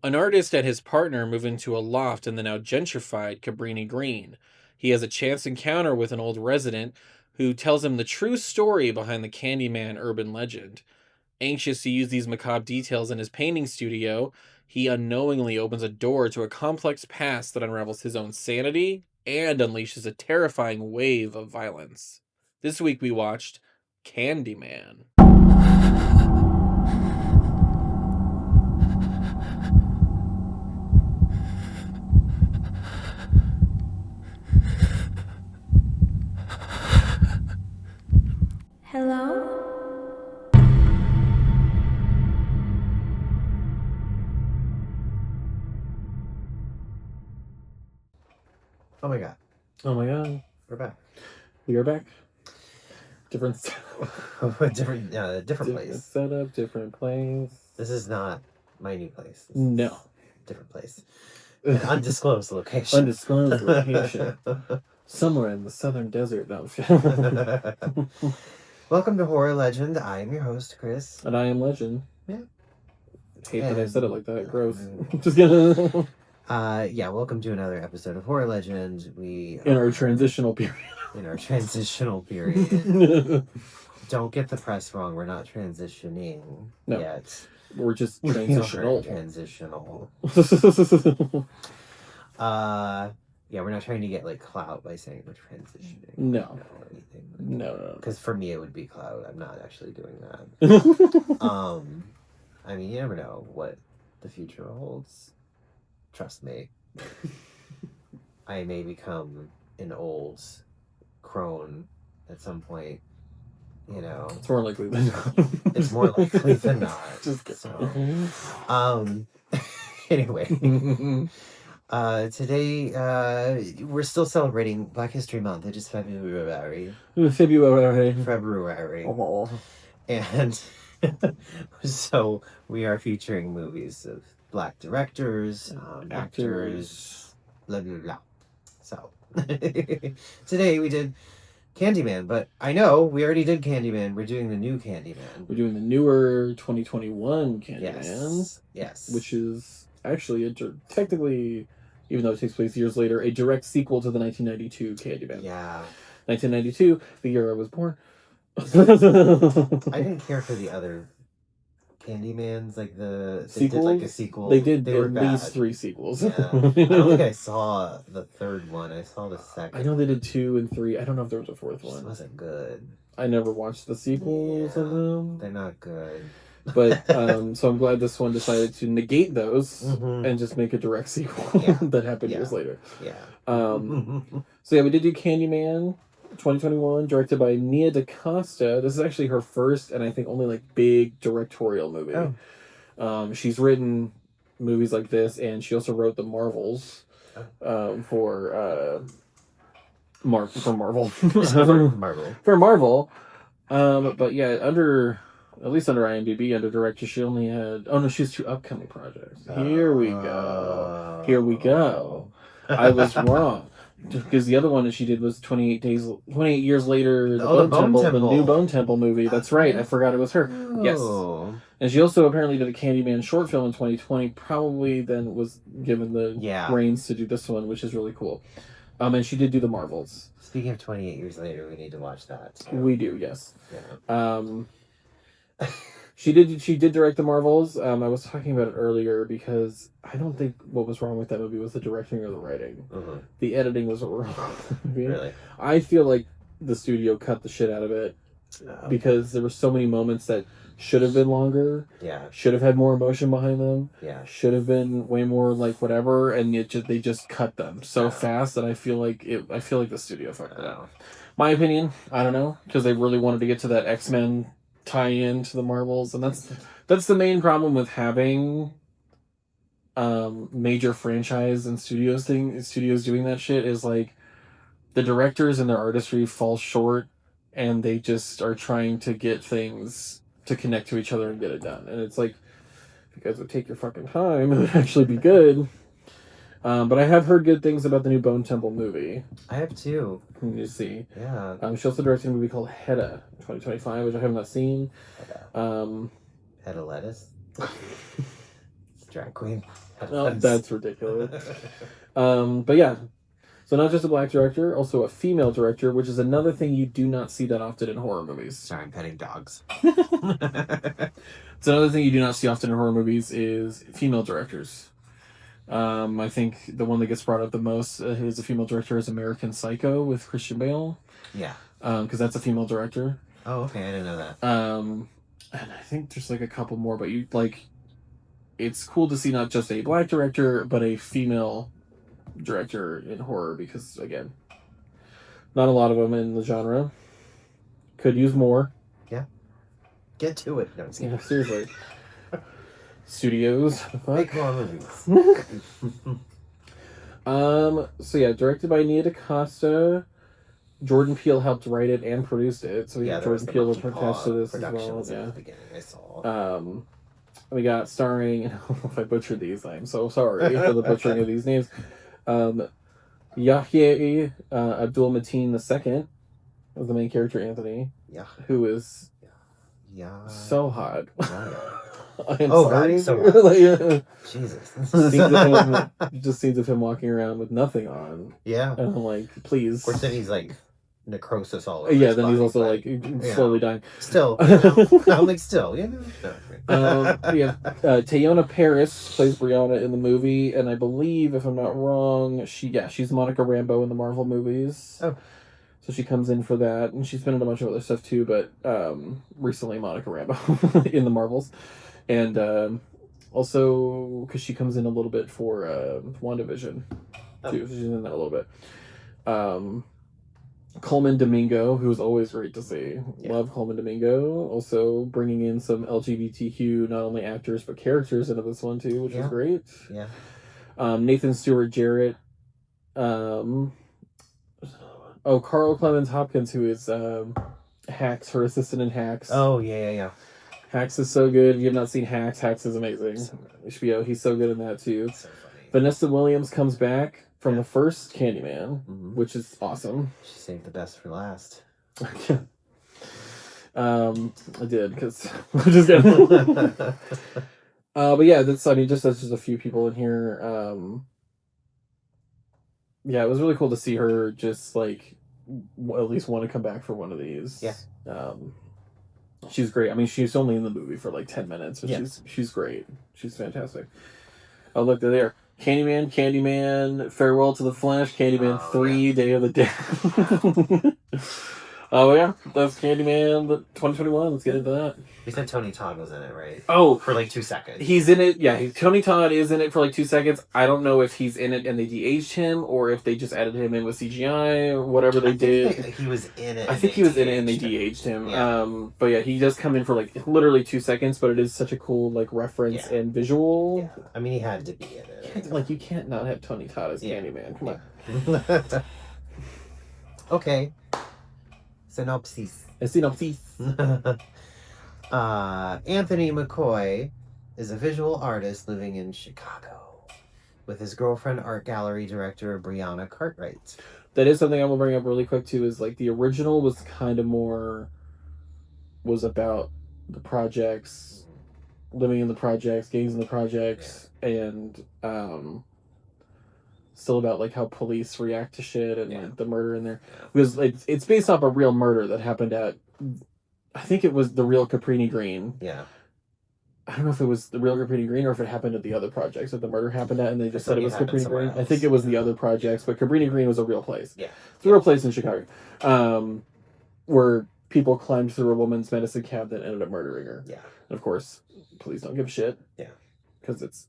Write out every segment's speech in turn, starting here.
An artist and his partner move into a loft in the now gentrified Cabrini Green. He has a chance encounter with an old resident who tells him the true story behind the Candyman urban legend. Anxious to use these macabre details in his painting studio, he unknowingly opens a door to a complex past that unravels his own sanity and unleashes a terrifying wave of violence. This week we watched Candyman. Hello? Oh my god. Oh my god. We're back. We are back. Different different place. Setup, different place. This is not my new place. This No. is different place. An undisclosed location. Undisclosed location. Somewhere in the southern desert. No. Welcome to Horror Legend. I am your host, Chris. And I am Legend. Yeah. Hate that I said it like that. Gross. Just kidding. Welcome to another episode of Horror Legend. In our transitional period. Don't get the press wrong. We're not transitioning yet. We're just transitional. We're not trying to get like clout by saying we're transitioning. No. Or anything. No. Because for me it would be clout. I'm not actually doing that. I mean, you never know what the future holds. Trust me. I may become an old crone at some point. You know, it's more likely than not. It's more likely than not. Just kidding. So, anyway, today we're still celebrating Black History Month. It is February. Oh. And so we are featuring movies of Black directors, actors, blah blah blah. So today we did Candyman, but I know we already did Candyman. We're doing the new Candyman. We're doing the newer 2021 Candyman. Yes. Which is actually technically, even though it takes place years later, a direct sequel to the 1992 Candyman. Yeah. 1992, the year I was born. I didn't care for the other Candymans, like they did like a sequel. They did at least 3 sequels. Yeah. I don't think I saw the third one. I saw the second. I know they did 2 and 3. I don't know if there was a 4th one. It wasn't good. I never watched the sequels of them. They're not good. But so I'm glad this one decided to negate those and just make a direct sequel that happened years later. Yeah. So yeah, we did do Candyman 2021, directed by Nia DaCosta. This is actually her first and I think only like big directorial movie. She's written movies like this, and she also wrote The Marvels for Marvel. For Marvel. But yeah, at least under IMDb, under director, she only had... Oh no, she has 2 upcoming projects. Here we go. I was wrong. Because the other one that she did was 28 years later, the new Bone Temple movie. That's right. I forgot it was her. Yes. And she also apparently did a Candyman short film in 2020. Probably then was given the reins to do this one, which is really cool. And she did do The Marvels. Speaking of 28 years later, we need to watch that too. We do, yes. Yeah. She did direct The Marvels. I was talking about it earlier because I don't think what was wrong with that movie was the directing or the writing. The editing was wrong. Really? I feel like the studio cut the shit out of it because there were so many moments that should have been longer. Yeah. Should have had more emotion behind them. Yeah. Should have been way more like whatever, and they just cut them so fast that I feel like the studio fucked it up. My opinion, I don't know, because they really wanted to get to that X-Men tie-in to the Marvels, and that's the main problem with having major franchise and studios doing that shit, is like the directors and their artistry fall short, and they just are trying to get things to connect to each other and get it done. And it's like, if you guys would take your fucking time, it would actually be good. But I have heard good things about the new Bone Temple movie. I have too. You see. Yeah. She also directed a movie called Hedda in 2025, which I have not seen. Hedda lettuce? drag queen. Oh, that's ridiculous. But yeah. So not just a black director, also a female director, which is another thing you do not see that often in horror movies. Sorry, I'm petting dogs. It's another thing you do not see often in horror movies is female directors. I think the one that gets brought up the most as a female director is American Psycho with Christian Bale. Yeah. Because that's a female director. Oh, okay, I didn't know that. And I think there's like a couple more, but you like, it's cool to see not just a black director, but a female director in horror, because again, not a lot of them in the genre. Could use more. Yeah. Get to it. No, yeah, seriously. Studios. Make more movies. So yeah, directed by Nia DaCosta. Jordan Peele helped write it and produced it. So yeah, Jordan Peele was attached to this as well. Yeah. The beginning, I saw. We got starring. If I butchered these, I'm so sorry for the butchering of these names. Yahya Abdul Mateen II was the main character, Anthony. Yeah. Who is so hot. I'm God, he's so hot. like, Jesus. Just scenes of him walking around with nothing on. Yeah. And I'm like, please. Of course, then he's like necrosis all over. Yeah, then he's also like slowly dying. Still. I'm like, still. Yeah. Teyona Paris plays Brianna in the movie, and I believe, if I'm not wrong, she's Monica Rambeau in the Marvel movies. Oh. So she comes in for that, and she's been in a bunch of other stuff too, but recently Monica Rambeau in the Marvels. And also, because she comes in a little bit for WandaVision, too. She's in that a little bit. Coleman Domingo, who's always great to see. Yeah. Love Coleman Domingo. Also bringing in some LGBTQ, not only actors, but characters into this one, too, which is great. Yeah. Nathan Stewart Jarrett. Carl Clemens Hopkins, who is Hacks, her assistant in Hacks. Oh, yeah. Hacks is so good. If you have not seen Hacks, Hacks is amazing. HBO, he's so good in that, too. So funny. Vanessa Williams comes back from the first Candyman, which is awesome. She saved the best for last. I did, because I'm just kidding. But yeah, that's just a few people in here. Yeah, it was really cool to see her just like at least want to come back for one of these. Yeah. She's great. I mean, she's only in the movie for like 10 minutes, but she's great. She's fantastic. Oh, look, they're there. Candyman, Farewell to the Flesh, Candyman 3, Day of the Dead. Oh, yeah. That's Candyman 2021. Let's get into that. You said Tony Todd was in it, right? Oh. For like 2 seconds. He's in it. Yeah, Tony Todd is in it for like 2 seconds. I don't know if he's in it and they de-aged him or if they just added him in with CGI or whatever they did. He was in it. I think he was in it and they de-aged him. Yeah. But yeah, he does come in for like literally 2 seconds, but it is such a cool like reference and visual. Yeah. I mean, he had to be in it. Like, you can't not have Tony Todd as Candyman. Come on. Okay. Synopsis. Anthony McCoy is a visual artist living in Chicago with his girlfriend, art gallery director Brianna Cartwright. That is something I will bring up really quick too, is like the original was kind of was about the projects, living in the projects, gangs in the projects, and still about like how police react to shit and like the murder in there, because it's based off a real murder that happened at, I think it was the real Caprini Green. Yeah. I don't know if it was the real Caprini Green or if it happened at the other projects that the murder happened at, and they just said it was Caprini Green. I think it was the other projects, but Caprini Green was a real place. Yeah. It's a real place in Chicago, where people climbed through a woman's medicine cabinet and ended up murdering her. Yeah. And of course, police don't give a shit. Yeah. Because it's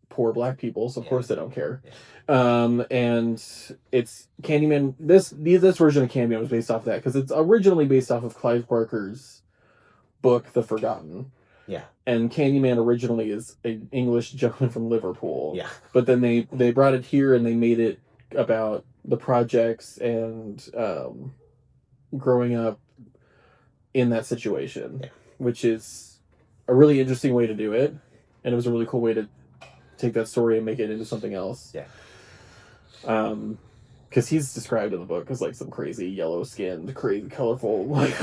poor black people, so of course they don't care. Yeah. And it's Candyman. This version of Candyman was based off that, because it's originally based off of Clive Barker's book, The Forgotten. Yeah. And Candyman originally is an English gentleman from Liverpool. Yeah. But then they brought it here and they made it about the projects and growing up in that situation, which is a really interesting way to do it. And it was a really cool way to take that story and make it into something else. Yeah. Because he's described in the book as like some crazy yellow-skinned, crazy colorful like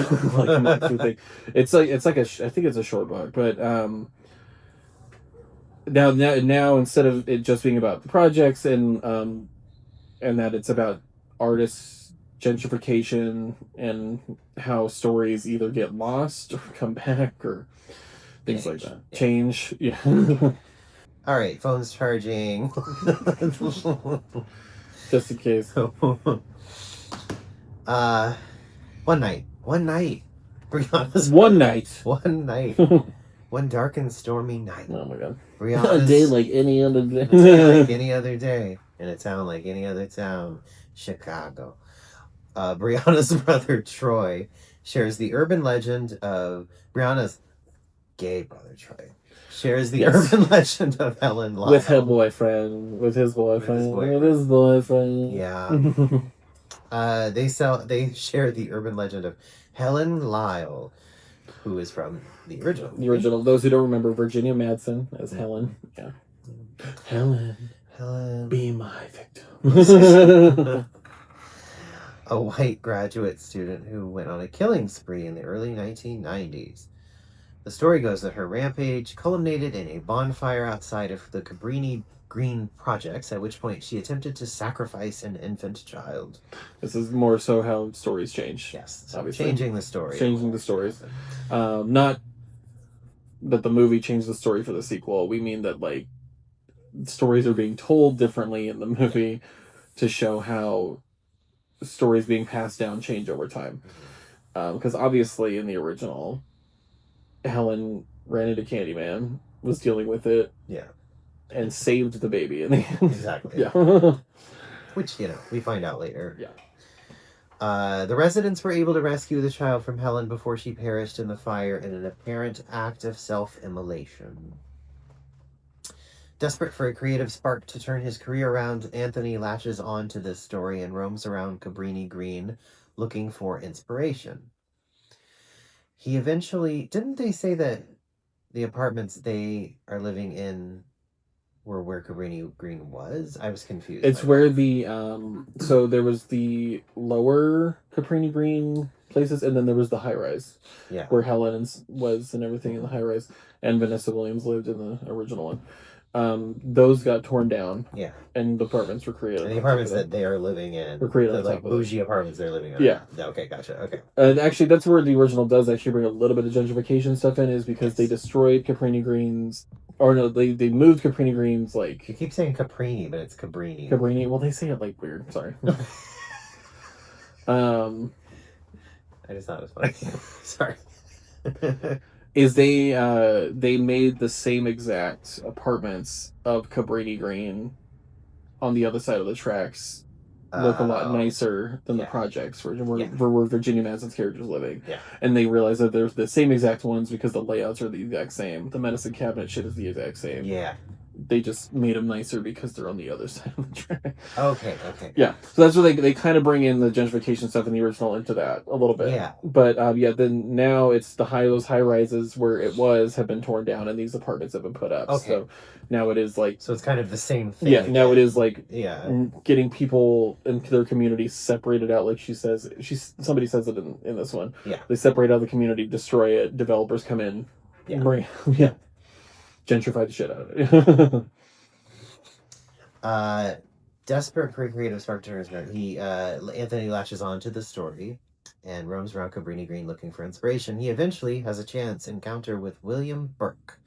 monster thing. It's like I think it's a short book, but now instead of it just being about the projects and that it's about artists gentrification and how stories either get lost or come back or things like that. Yeah. Change. Yeah. All right, phone's charging. Just in case. One night. Brianna's One night. One night. One dark and stormy night. Oh my god. Brianna's A day like any other day. a day like any other day. In a town like any other town. Chicago. Brianna's brother Troy shares the urban legend of Brianna's gay brother Troy shares the urban legend of Helen Lyle. With her boyfriend. With his boyfriend. Yeah. They share the urban legend of Helen Lyle, who is from the original. The original. Those who don't remember, Virginia Madsen as Helen. Yeah. Helen. Be my victim. A white graduate student who went on a killing spree in the early 1990s. The story goes that her rampage culminated in a bonfire outside of the Cabrini Green projects, at which point she attempted to sacrifice an infant child. This is more so how stories change. Yes, so obviously. Changing the story. Changing the stories. Not that the movie changed the story for the sequel. We mean that, like, stories are being told differently in the movie to show how stories being passed down change over time. Because obviously in the original, Helen ran into Candyman, was dealing with it, and saved the baby in the end. Exactly. Yeah. Which, we find out later. Yeah. The residents were able to rescue the child from Helen before she perished in the fire in an apparent act of self-immolation. Desperate for a creative spark to turn his career around, Anthony latches on to this story and roams around Cabrini Green looking for inspiration. He eventually... Didn't they say that the apartments they are living in were where Cabrini Green was? I was confused. It's where the... so there was the lower Cabrini Green places, and then there was the high-rise. Yeah. Where Helen was and everything in the high-rise. And Vanessa Williams lived in the original one. Those got torn down. Yeah. And the apartments were created. And the apartments that they are living in were created the, like, bougie apartments they're living in. Yeah. Okay, gotcha. Okay. And actually, that's where the original does actually bring a little bit of gentrification stuff in, is because they destroyed Cabrini Green's... Or no, they moved Cabrini Green's, like... You keep saying Caprini, but it's Cabrini. Cabrini. Well, they say it, like, weird. Sorry. I just thought it was funny. Sorry. Is they made the same exact apartments of Cabrini Green on the other side of the tracks look a lot nicer than the projects where Virginia Madsen's character's living. Yeah. And they realize that there's the same exact ones because the layouts are the exact same. The medicine cabinet shit is the exact same. Yeah. They just made them nicer because they're on the other side of the track. Okay. Yeah. So that's where they kind of bring in the gentrification stuff in the original into that a little bit. Yeah. But then now it's those high rises where it have been torn down and these apartments have been put up. Okay. So now it is like... So it's kind of the same thing. Yeah, now it is like... Yeah. Getting people into their community separated out, like she says. Somebody says it in this one. Yeah. They separate out the community, destroy it, developers come in. Yeah. Gentrify the shit out of it. Desperate for a creative spark to turn his career, Anthony latches on to the story and roams around Cabrini Green looking for inspiration. He eventually has a chance encounter with William Burke,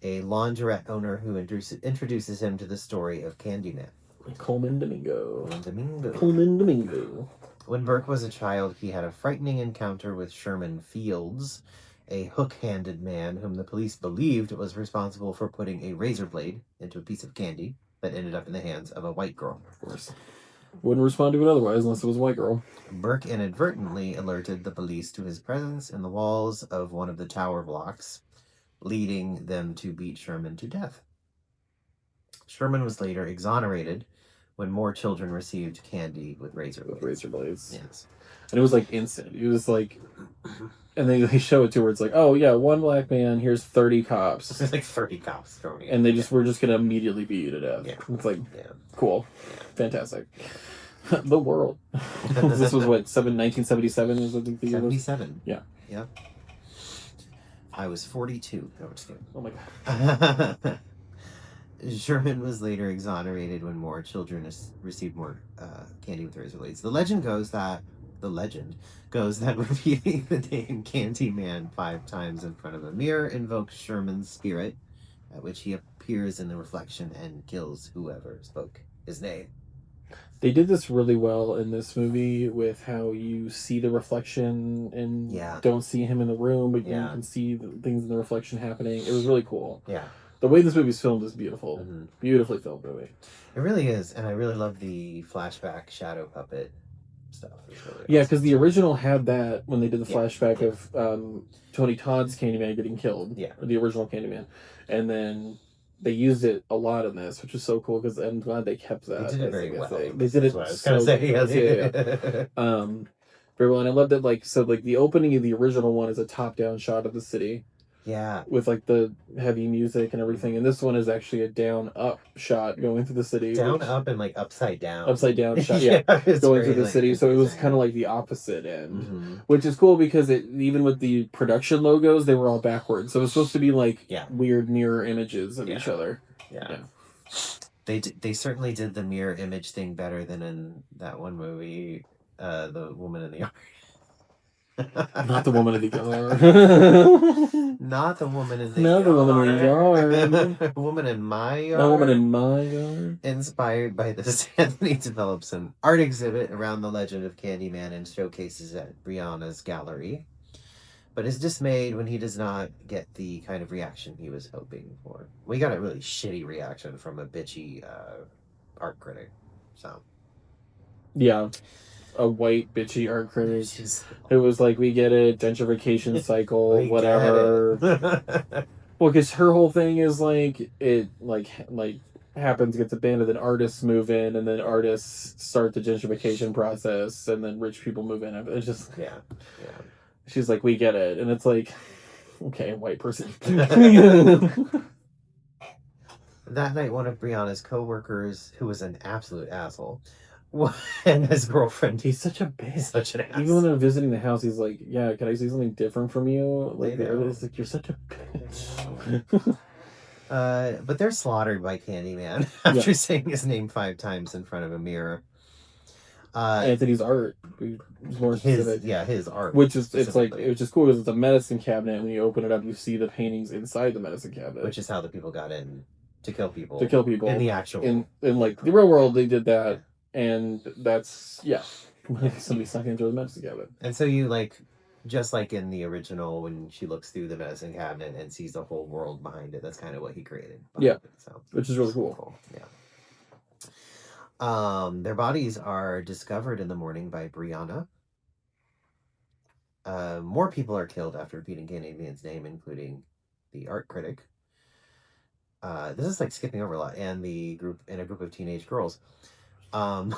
a laundrette owner who introduces him to the story of Candyman. Coleman Domingo. When Burke was a child, he had a frightening encounter with Sherman Fields, a hook-handed man whom the police believed was responsible for putting a razor blade into a piece of candy that ended up in the hands of a white girl. Of course. Wouldn't respond to it otherwise unless it was a white girl. Burke inadvertently alerted the police to his presence in the walls of one of the tower blocks, leading them to beat Sherman to death. Sherman was later exonerated when more children received candy with razor blades. Yes. And it was like instant. It was like... And then they show it to where it's like, oh yeah, one black man, here's 30 cops. There's like 30 cops throwing it. And we're just going to immediately beat you to death. Yeah. It's like, cool. Yeah. Fantastic. The world. This was what, 1977 is I think the year was? 77. Yeah. Yeah. I was 42. No, just kidding. Oh my god. Sherman was later exonerated when more children received more candy with razor blades. The legend goes that repeating the name Candyman 5 times in front of a mirror invokes Sherman's spirit, at which he appears in the reflection and kills whoever spoke his name. They did this really well in this movie with how you see the reflection and don't see him in the room, but you can see the things in the reflection happening. It was really cool. Yeah. The way this movie's filmed is beautiful. Mm-hmm. Beautifully filmed movie. It really is, and I really love the flashback shadow puppet stuff. Really yeah, because the original had that when they did the flashback of Tony Todd's Candyman getting killed. Yeah. Or the original Candyman. And then they used it a lot in this, which is so cool because I'm glad they kept that. They did it very well. They did it so very well. And I love that, the opening of the original one is a top-down shot of the city. Yeah. With the heavy music and everything. And this one is actually a down-up shot going through the city. Down, up, and upside down. Upside down shot, yeah. Going through the city. So it was kind of like the opposite end. Mm-hmm. Which is cool because even with the production logos, they were all backwards. So it was supposed to be weird mirror images of each other. Yeah. They certainly did the mirror image thing better than in that one movie, The Woman in the Yard. Not the woman in the yard. Not the woman in the Not yard. the woman in the yard. Woman in my yard. No woman in my yard. Inspired by this, Anthony develops an art exhibit around the legend of Candyman and showcases at Brianna's gallery, but is dismayed when he does not get the kind of reaction he was hoping for. We got a really shitty reaction from a bitchy art critic. So. Yeah. A white bitchy art critic. It was like, we get it, gentrification cycle, whatever. Well, because her whole thing is it happens, gets abandoned, then artists move in, and then artists start the gentrification process, and then rich people move in. It's just She's like, we get it, and it's like, okay, white person. That night, one of Brianna's co-workers, who was an absolute asshole, and his girlfriend. He's such a bitch. Such an ass. Even when they're visiting the house, he's like, yeah, can I see something different from you? It's like, you're such a bitch. But they're slaughtered by Candyman after saying his name 5 times in front of a mirror. Anthony's art. More specific. His art. Which is, it's just cool because it's a medicine cabinet. When you open it up, you see the paintings inside the medicine cabinet. Which is how the people got in to kill people. In the actual. In the real world, they did that. And that's, somebody snuck into the medicine cabinet. And so you, just like in the original, when she looks through the medicine cabinet and sees the whole world behind it, that's kind of what he created. Which is really cool. Yeah. Their bodies are discovered in the morning by Brianna. More people are killed after repeating Candyman's name, including the art critic. This is skipping over a lot, and a group of teenage girls. I'm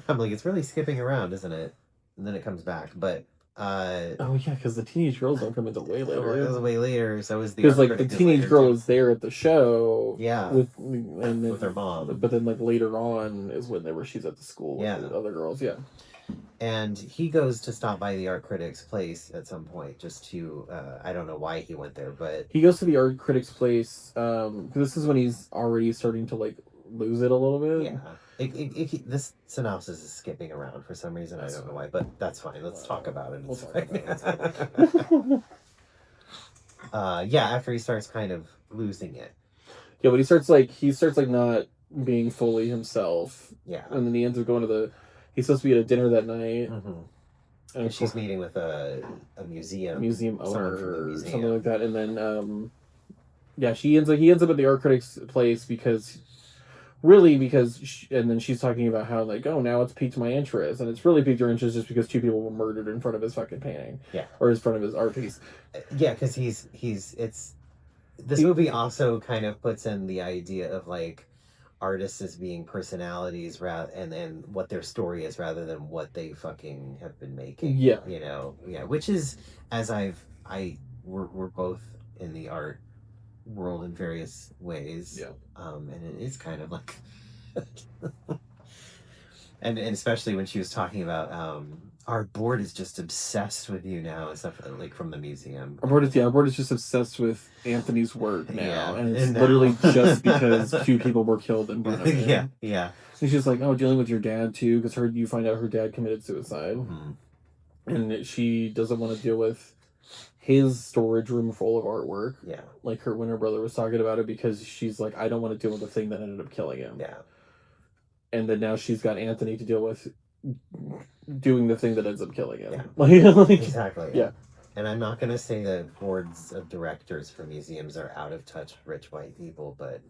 like, it's really skipping around, isn't it? And then it comes back, but because the teenage girls don't come until way later. It was way later, so it was because the teenage girl is there at the show, with her mom. But then later on is when she's at the school with the other girls, And he goes to stop by the art critic's place at some point, just to I don't know why he went there, but he goes to the art critic's place because this is when he's already starting to lose it a little bit. Yeah. This synopsis is skipping around for some reason. I don't know why, but that's fine. Let's talk about it. We'll talk about it. After he starts kind of losing it. Yeah, but he starts not being fully himself. Yeah. And then he ends up going to he's supposed to be at a dinner that night. Mm-hmm. And she's meeting with a museum owner or something like that. And then he ends up at the art critic's place because and then she's talking about how now it's piqued my interest, and it's really piqued her interest just because 2 people were murdered in front of his fucking painting, or in front of his art piece. Because this movie also kind of puts in the idea of artists as being personalities and what their story is rather than what they fucking have been making. Which is, as we're both in the art world in various ways, and it is kind of And especially when she was talking about our board is just obsessed with you now and stuff like from the museum. Our board is just obsessed with Anthony's work now, Yeah, and it's and literally now. just because 2 people were killed in front of him. Yeah, yeah. And she's like, "Oh, dealing with your dad too," because you find out her dad committed suicide, and she doesn't want to deal with his storage room full of artwork. Yeah, like when her brother was talking about it, because she's like, "I don't want to deal with the thing that ended up killing him." yeah. And then now she's got Anthony to deal with doing the thing that ends up killing him. Yeah. like, Exactly. Yeah. And I'm not going to say that boards of directors for museums are out of touch with rich white people, but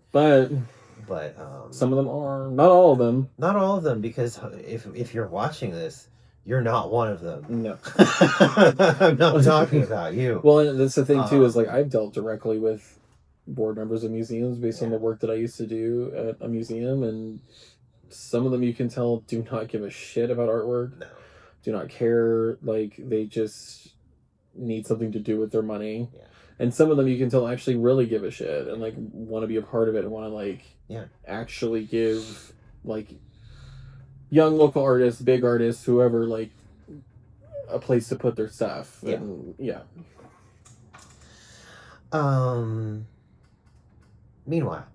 some of them are. Not all of them. Not all of them, because if you're watching this, you're not one of them. No. I'm not talking about you. Well, and that's the thing too, is like I've dealt directly with board members of museums based on the work that I used to do at a museum, and some of them you can tell do not give a shit about artwork. No. Do not care. Like, they just need something to do with their money. Yeah. And some of them you can tell actually really give a shit and like want to be a part of it and want to like actually give like young local artists, big artists, whoever, like a place to put their stuff. And Meanwhile,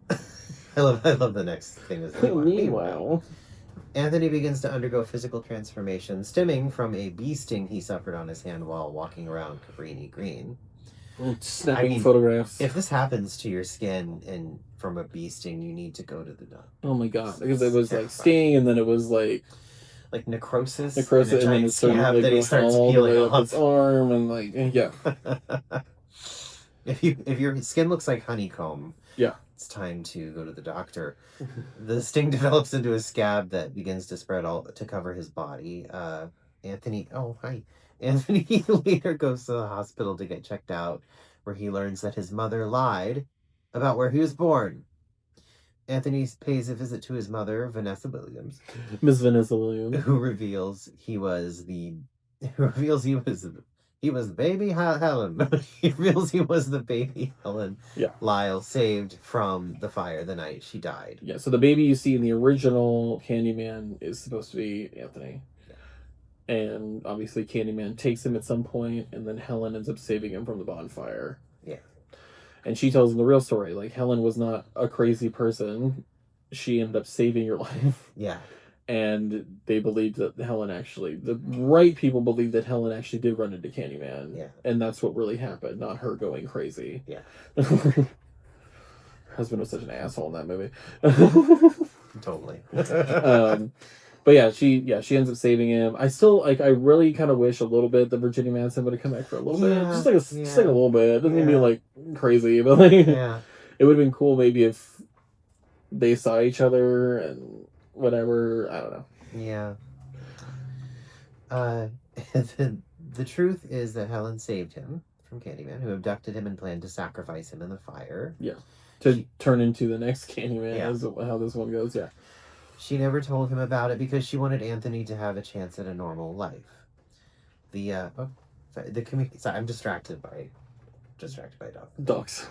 I love the next thing. Is meanwhile, Anthony begins to undergo physical transformation stemming from a bee sting he suffered on his hand while walking around Cabrini Green. Snapping photographs. If this happens to your skin and from a bee sting, you need to go to the doctor. Oh my god! Because it was like sting, and then it was like necrosis, and then it started like, that he starts peeling off his arm, and like if your skin looks like honeycomb, it's time to go to the doctor. The sting develops into a scab that begins to spread all to cover his body. Anthony later goes to the hospital to get checked out, where he learns that his mother lied about where he was born. Anthony pays a visit to his mother, Vanessa Williams. Miss Vanessa Williams. Who reveals he was baby Helen. He reveals he was the baby Helen Lyle saved from the fire the night she died. Yeah, so the baby you see in the original Candyman is supposed to be Anthony. Yeah. And obviously Candyman takes him at some point, and then Helen ends up saving him from the bonfire. Yeah. And she tells him the real story. Like, Helen was not a crazy person. She ended up saving your life. Yeah. And they believed that the right people believed that Helen actually did run into Candyman. Yeah. And that's what really happened, not her going crazy. Yeah. Her husband was such an asshole in that movie. Totally. But she ends up saving him. I still, I really kind of wish a little bit that Virginia Madsen would have come back for a little bit. Just like a little bit. It doesn't mean to be like crazy, but like, it would have been cool maybe if they saw each other and whatever. I don't know. Yeah. The truth is that Helen saved him from Candyman, who abducted him and planned to sacrifice him in the fire. Yeah. To turn into the next Candyman is how this one goes. Yeah. She never told him about it because she wanted Anthony to have a chance at a normal life. Sorry, I'm distracted by dogs.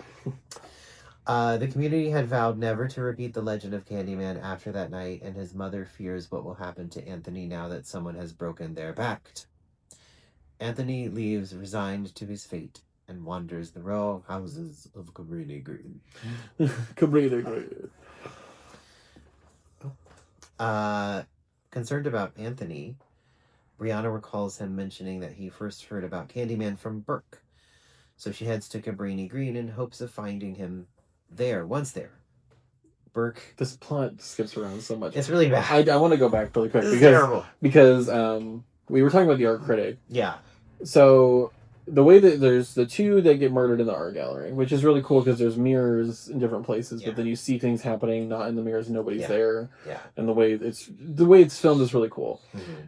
The community had vowed never to repeat the legend of Candyman after that night, and his mother fears what will happen to Anthony now that someone has broken their back. Anthony leaves resigned to his fate and wanders the row houses of Cabrini Green. Cabrini Green. Concerned about Anthony, Brianna recalls him mentioning that he first heard about Candyman from Burke. So she heads to Cabrini Green in hopes of finding him there. Once there, Burke... This plot skips around so much. It's really bad. I want to go back really quick. It's terrible. Because we were talking about the art critic. Yeah. So the way that there's the two that get murdered in the art gallery, which is really cool because there's mirrors in different places, but then you see things happening not in the mirrors, nobody's there. Yeah. And the way it's filmed is really cool.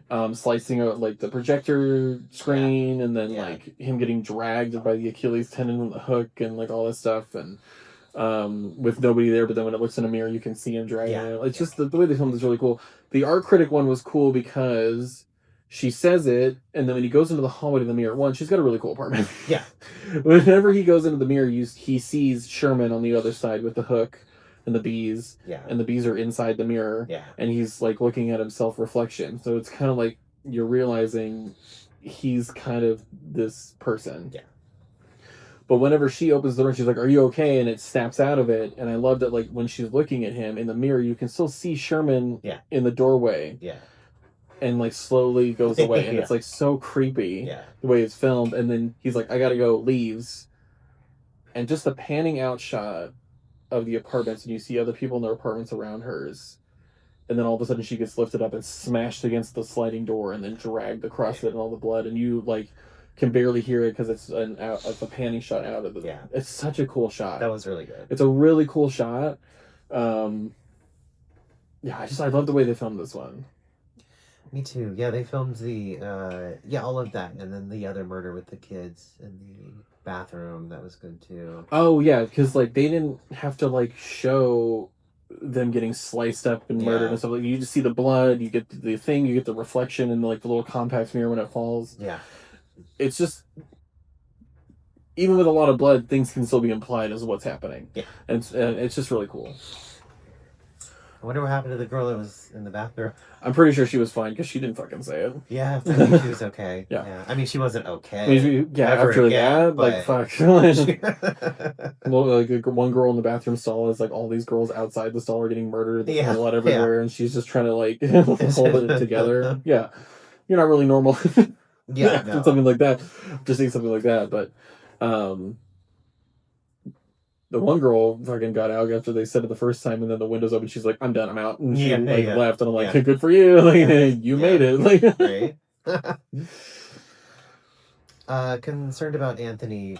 Mm-hmm. Slicing out like the projector screen, and then like him getting dragged by the Achilles tendon and the hook and like all this stuff, and with nobody there, but then when it looks in a mirror you can see him dragging it. It's just the way they filmed is really cool. The art critic one was cool because she says it, and then when he goes into the hallway to the mirror, she's got a really cool apartment. Yeah. Whenever he goes into the mirror, he sees Sherman on the other side with the hook, and the bees. Yeah. And the bees are inside the mirror. Yeah. And he's like looking at himself and he's like looking at himself reflection. Yeah. And he's like looking at himself reflection. So it's kind of like you're realizing he's kind of this person. Yeah. But whenever she opens the door, she's like, "Are you okay?" And it snaps out of it. And I love that, like, when she's looking at him in the mirror, you can still see Sherman in the doorway. Yeah. And, like, slowly goes away. And Yeah. it's, like, so creepy Yeah. the way it's filmed. And then he's like, "I gotta go," leaves. And just the panning out shot of the apartments, and you see other people in their apartments around hers. And then all of a sudden she gets lifted up and smashed against the sliding door and then dragged across it and all the blood. And you, like, can barely hear it because it's a panning shot out of it. Yeah. It's such a cool shot. That was really good. It's a really cool shot. Yeah, I love the way they filmed this one. Me too. Yeah, they filmed the all of that, and then the other murder with the kids in the bathroom. That was good too. Oh yeah, because like they didn't have to like show them getting sliced up and murdered and stuff. Like, you just see the blood, you get the thing, you get the reflection in like the little compact mirror when it falls. Yeah. It's just, even with a lot of blood, things can still be implied as what's happening. Yeah. And it's just really cool. I wonder what happened to the girl that was in the bathroom. I'm pretty sure she was fine because she didn't fucking say it. Yeah, I think she was okay. Yeah. I mean, she wasn't okay. I mean, after that, like, fuck. Well, like, one girl in the bathroom stall is like all these girls outside the stall are getting murdered. There's blood everywhere, and she's just trying to like hold it together. Yeah. You're not really normal. Yeah, no. Something like that. Just saying something like that, but the one girl fucking got out after they said it the first time, and then the window's open. She's like, "I'm done. I'm out." And she left, and I'm like, "Good for you. Like, you made it." Like, right. Concerned about Anthony,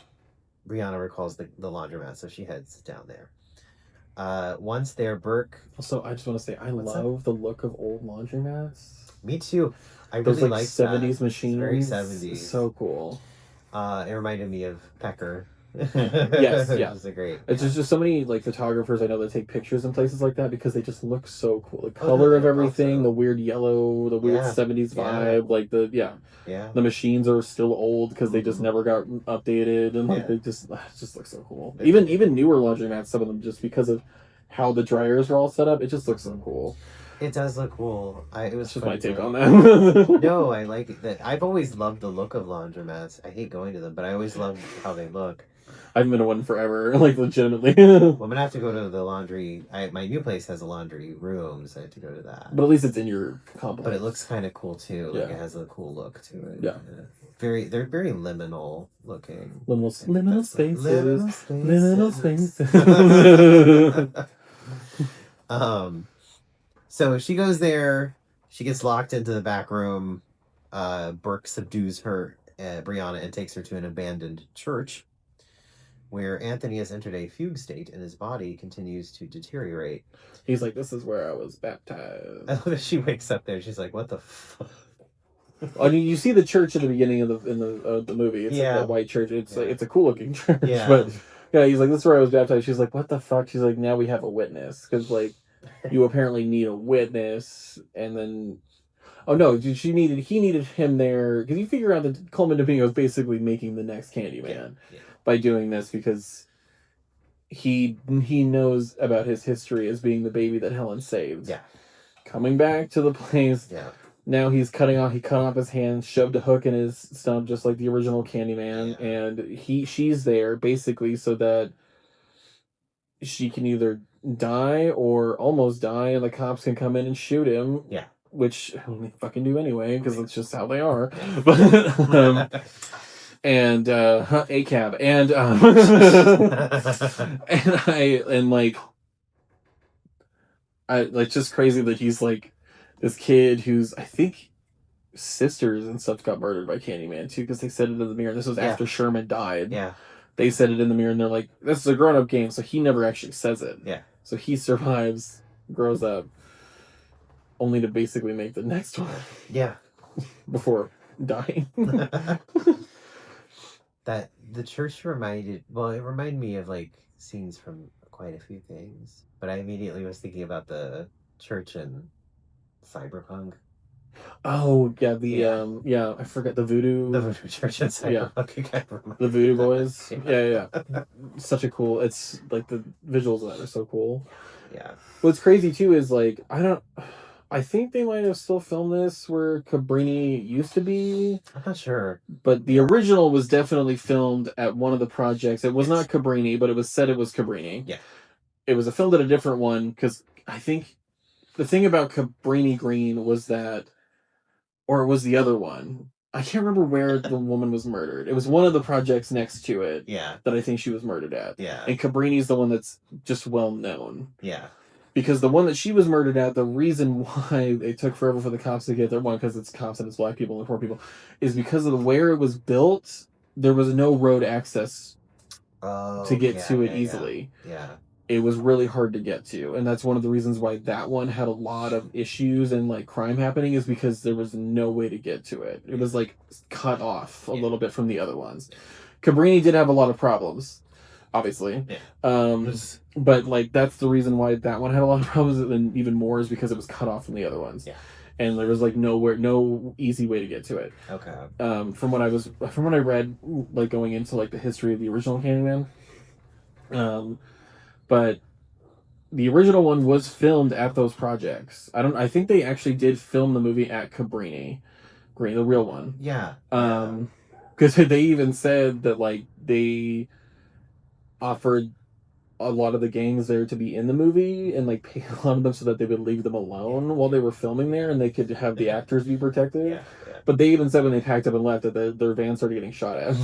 Brianna recalls the laundromat, so she heads down there. Once there, Burke. Also, I just want to say, I love the look of old laundromats. Me too. I Those really like like 70s machines. Very 70s. So cool. It reminded me of Pecker. Yes, yeah. It's great. It's just so many like photographers I know that take pictures in places like that because they just look so cool. The color of everything, the weird yellow, the weird 70s vibe, like the machines are still old because they just never got updated, and like they just look so cool. Even newer laundromats, some of them, just because of how the dryers are all set up, it just looks so cool. It does look cool. It was just my take on that. No, I like it. That I've always loved the look of laundromats. I hate going to them, but I always loved how they look. I haven't been to one forever, like legitimately. Well, I'm gonna have to go to the laundry. My new place has a laundry room, so I have to go to that. But at least it's in your complex. But it looks kind of cool too. Like it has a cool look to it. Yeah. They're very liminal looking. Liminal spaces. Liminal spaces. So she goes there. She gets locked into the back room. Burke subdues her, Brianna, and takes her to an abandoned church, where Anthony has entered a fugue state and his body continues to deteriorate. He's like, "This is where I was baptized." I love that she wakes up there. She's like, "What the fuck?" I mean, you see the church at the beginning of the movie. It's like that white church. It's like, it's a cool looking church. Yeah. But yeah, he's like, "This is where I was baptized." She's like, "What the fuck?" She's like, "Now we have a witness," because like you apparently need a witness, and then. Oh no! He needed him there because you figure out that Coleman Domingo is basically making the next Candyman by doing this because he knows about his history as being the baby that Helen saved. Yeah, coming back to the place. Yeah. Now he cut off his hand, shoved a hook in his stump just like the original Candyman, and she's there basically so that she can either die or almost die, and the cops can come in and shoot him. Yeah. Which they fucking do anyway, because it's just how they are. But and ACAB and just crazy that he's like this kid who's I think sisters and stuff got murdered by Candyman too, because they said it in the mirror. This was after Sherman died. Yeah, they said it in the mirror, and they're like, "This is a grown-up game," so he never actually says it. Yeah, so he survives, grows up. Only to basically make the next one. Yeah. Before dying. That the church reminded me of like scenes from quite a few things. But I immediately was thinking about the church in Cyberpunk. Oh yeah, I forgot the voodoo church in Cyberpunk. Yeah. The voodoo boys. Yeah. Such a cool. It's like the visuals of that are so cool. Yeah. What's crazy too is like I think they might have still filmed this where Cabrini used to be. I'm not sure. But the original was definitely filmed at one of the projects. It was not Cabrini, but it was said it was Cabrini. Yeah. It was filmed at a different one because I think the thing about Cabrini Green was that, or it was the other one. I can't remember where the woman was murdered. It was one of the projects next to it. Yeah. That I think she was murdered at. Yeah. And Cabrini's the one that's just well known. Yeah. Because the one that she was murdered at, the reason why it took forever for the cops to get there, one, because it's cops and it's black people and poor people, is because of where it was built, there was no road access to get to it easily. Yeah. It was really hard to get to. And that's one of the reasons why that one had a lot of issues and like crime happening, is because there was no way to get to it. It was like cut off a little bit from the other ones. Cabrini did have a lot of problems, obviously. Yeah. But like that's the reason why that one had a lot of problems, and even more is because it was cut off from the other ones. Yeah. And there was like no easy way to get to it. Okay. From what I read, like going into like the history of the original Candyman. But the original one was filmed at those projects. I think they actually did film the movie at Cabrini Green, the real one. Yeah. Because they even said that like they offered a lot of the gangs there to be in the movie and like pay a lot of them so that they would leave them alone while they were filming there and they could have the actors be protected. Yeah. But they even said when they packed up and left that their van started getting shot at.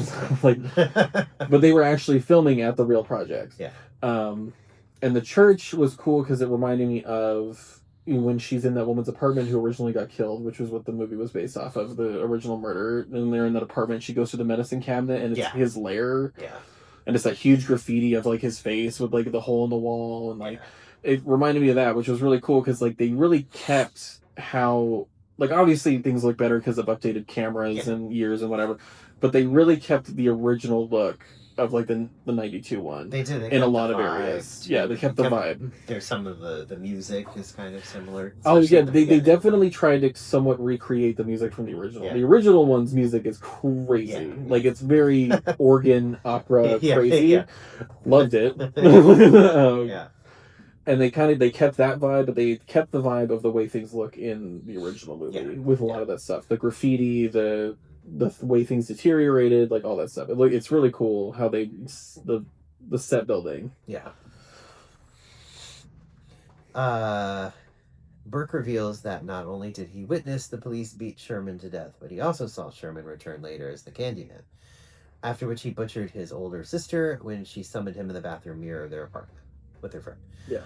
Like, but they were actually filming at the real projects. Yeah. And the church was cool because it reminded me of when she's in that woman's apartment who originally got killed, which was what the movie was based off of, the original murder. And they're in that apartment. She goes to the medicine cabinet and it's his lair. Yeah. And it's that huge graffiti of like his face with like the hole in the wall, and like it reminded me of that, which was really cool because like they really kept how, like, obviously things look better because of updated cameras and years and whatever, but they really kept the original look of like the 92 one. They did. In a lot of areas. Yeah, they kept the vibe. There's some of the music is kind of similar. Oh yeah, they definitely tried to somewhat recreate the music from the original. Yeah. The original one's music is crazy. Yeah. Like it's very organ opera crazy. Yeah. Loved it. Yeah. And they kept that vibe, but they kept the vibe of the way things look in the original movie with a lot of that stuff. The graffiti, the way things deteriorated, like all that stuff. It's really cool how they the set building. Yeah. Burke reveals that not only did he witness the police beat Sherman to death, but he also saw Sherman return later as the Candyman. After which he butchered his older sister when she summoned him in the bathroom mirror of their apartment with her friend. Yeah.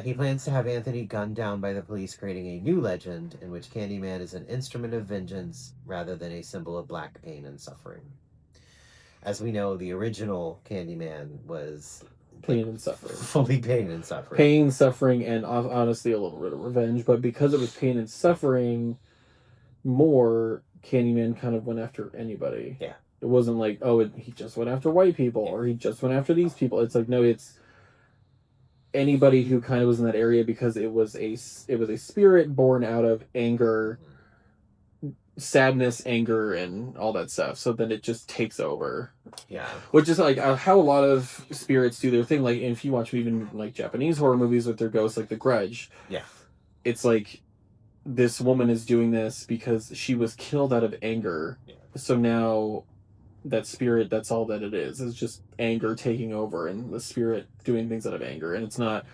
He plans to have Anthony gunned down by the police, creating a new legend in which Candyman is an instrument of vengeance rather than a symbol of black pain and suffering. As we know, the original Candyman was pain and suffering. Fully pain and suffering. Pain, suffering, and honestly a little bit of revenge. But because it was pain and suffering more, Candyman kind of went after anybody. Yeah. It wasn't like, he just went after white people or he just went after these people. It's like, no, it's anybody who kind of was in that area because it was a spirit born out of anger, sadness, anger, and all that stuff. So then it just takes over. Yeah. Which is like how a lot of spirits do their thing. Like if you watch even like Japanese horror movies with their ghosts, like The Grudge. Yeah. It's like this woman is doing this because she was killed out of anger. Yeah. So now that spirit, that's all that it is just anger taking over and the spirit doing things out of anger. And it's not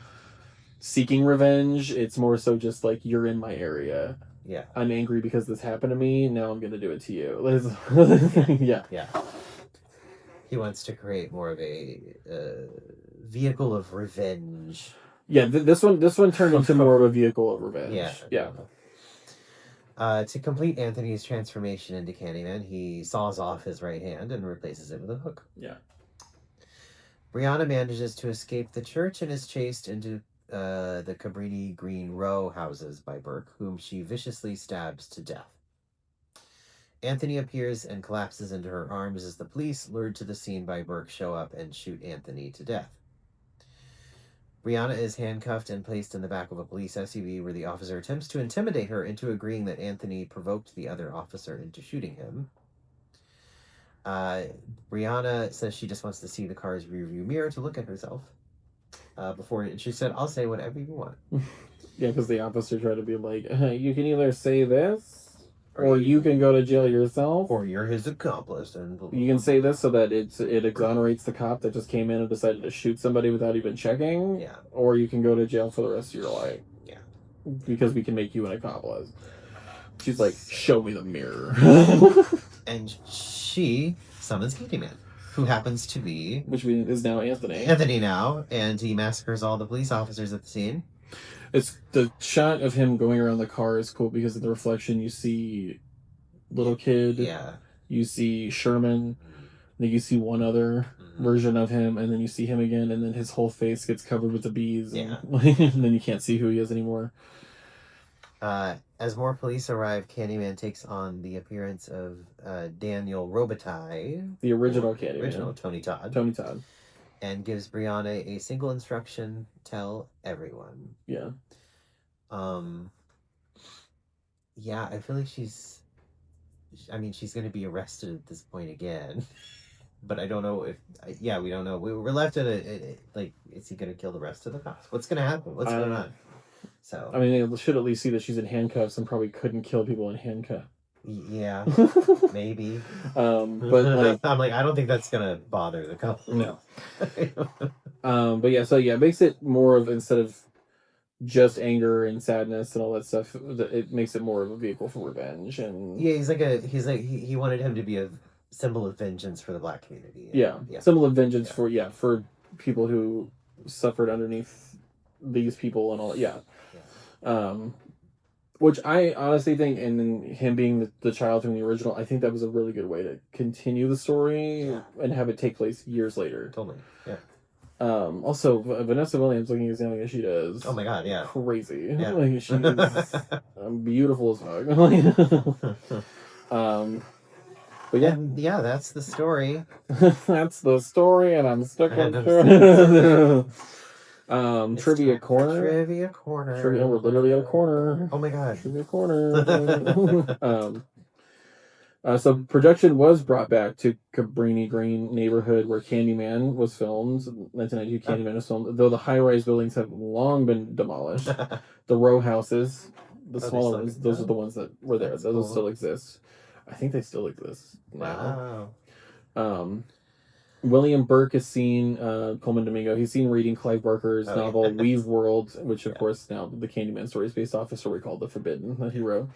seeking revenge. It's more so just like, you're in my area. Yeah. I'm angry because this happened to me. Now I'm going to do it to you. Yeah. Yeah. He wants to create more of a vehicle of revenge. Yeah, this one turned into more of a vehicle of revenge. Yeah. Yeah. To complete Anthony's transformation into Candyman, he saws off his right hand and replaces it with a hook. Yeah. Brianna manages to escape the church and is chased into the Cabrini Green row houses by Burke, whom she viciously stabs to death. Anthony appears and collapses into her arms as the police, lured to the scene by Burke, show up and shoot Anthony to death. Brianna is handcuffed and placed in the back of a police SUV where the officer attempts to intimidate her into agreeing that Anthony provoked the other officer into shooting him. Brianna says she just wants to see the car's rearview mirror to look at herself. before she said, "I'll say whatever you want." Yeah, because the officer tried to be like, you can either say this, Or or you can go to jail yourself. or you're his accomplice, and blah, blah, You can say this so that it exonerates the cop that just came in and decided to shoot somebody without even checking. Yeah. Or you can go to jail for the rest of your life. Yeah. Because we can make you an accomplice. She's like, show me the mirror. And she summons Candyman, who happens to be... Which is now Anthony. Anthony now, and he massacres all the police officers at the scene. It's the shot of him going around the car is cool because in the reflection you see little kid. Yeah. You see Sherman. Then you see one other version of him, and then you see him again, and then his whole face gets covered with the bees. Yeah. And then you can't see who he is anymore. As more police arrive, Candyman takes on the appearance of Daniel Robitaille. The original Candyman. Original Tony Todd. Tony Todd. And gives Brianna a single instruction: tell everyone. Yeah. Yeah, I feel like she's going to be arrested at this point again. But I don't know if... Yeah, we don't know. We're left at like, is he going to kill the rest of the cops? What's going to happen? What's going on? So... I mean, they should at least see that she's in handcuffs and probably couldn't kill people in handcuffs. Yeah, maybe. But like, I'm like, I don't think that's going to bother the couple. No. But yeah, so yeah, it makes it more of, instead of just anger and sadness and all that stuff, it makes it more of a vehicle for revenge. And yeah, he wanted him to be a symbol of vengeance for the Black community. Yeah. Symbol of vengeance for people who suffered underneath these people and all. Which I honestly think, and him being the child from the original, I think that was a really good way to continue the story and have it take place years later. Totally. Yeah. Also, Vanessa Williams looking as young as she does. Oh my god, yeah. Crazy. Yeah. Like, she's beautiful as fuck. But yeah. And yeah, that's the story. That's the story, and I'm stuck on Trivia Corner. Trivia Corner. We're literally at a corner. Oh my god. Trivia Corner. So production was brought back to Cabrini Green neighborhood where Candyman was filmed. 1992 Candyman was filmed, though the high-rise buildings have long been demolished. The row houses, the smaller ones, those are the ones that were there. Those cool. Still exist. I think they still exist now. Wow. William Burke has seen Coleman Domingo. He's seen reading Clive Barker's novel Weave World, which of course now the Candyman story is based off a story called The Forbidden that he wrote.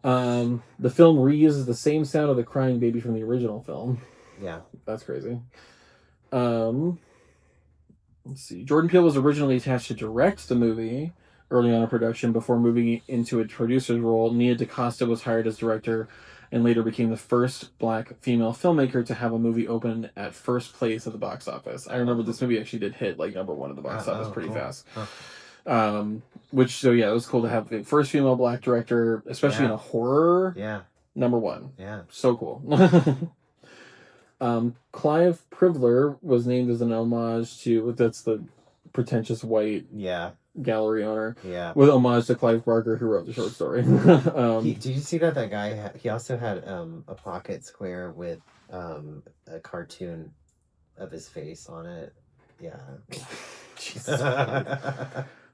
The film reuses the same sound of the crying baby from the original film. Yeah. That's crazy. Let's see. Jordan Peele was originally attached to direct the movie early on in production before moving into a producer's role. Nia DaCosta was hired as director and later became the first Black female filmmaker to have a movie open at first place at the box office. I remember this movie actually did hit like number one at the box office pretty fast. Which, so yeah, it was cool to have the first female Black director, especially in a horror. Yeah. Number one. Yeah. So cool. Clive Privler was named as an homage to, that's the pretentious white gallery owner. Yeah. With homage to Clive Barker, who wrote the short story. Did you see that guy, he also had a pocket square with a cartoon of his face on it. Yeah. Jesus.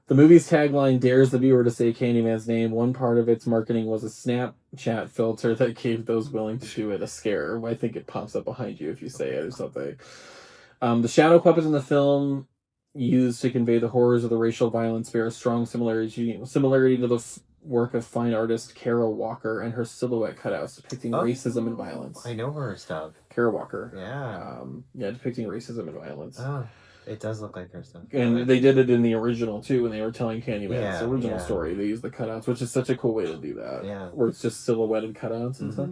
The movie's tagline dares the viewer to say Candyman's name. One part of its marketing was a Snapchat filter that gave those willing to do it a scare. I think it pops up behind you if you say it or something. The shadow puppets in the film used to convey the horrors of the racial violence bear a strong similarity to the work of fine artist Kara Walker and her silhouette cutouts depicting racism and violence. I know her stuff. Kara Walker. Yeah. Depicting racism and violence. Oh. It does look like her stuff. And they did it in the original, too, when they were telling Candyman's original story. They used the cutouts, which is such a cool way to do that. Yeah. Where it's just silhouetted cutouts and stuff.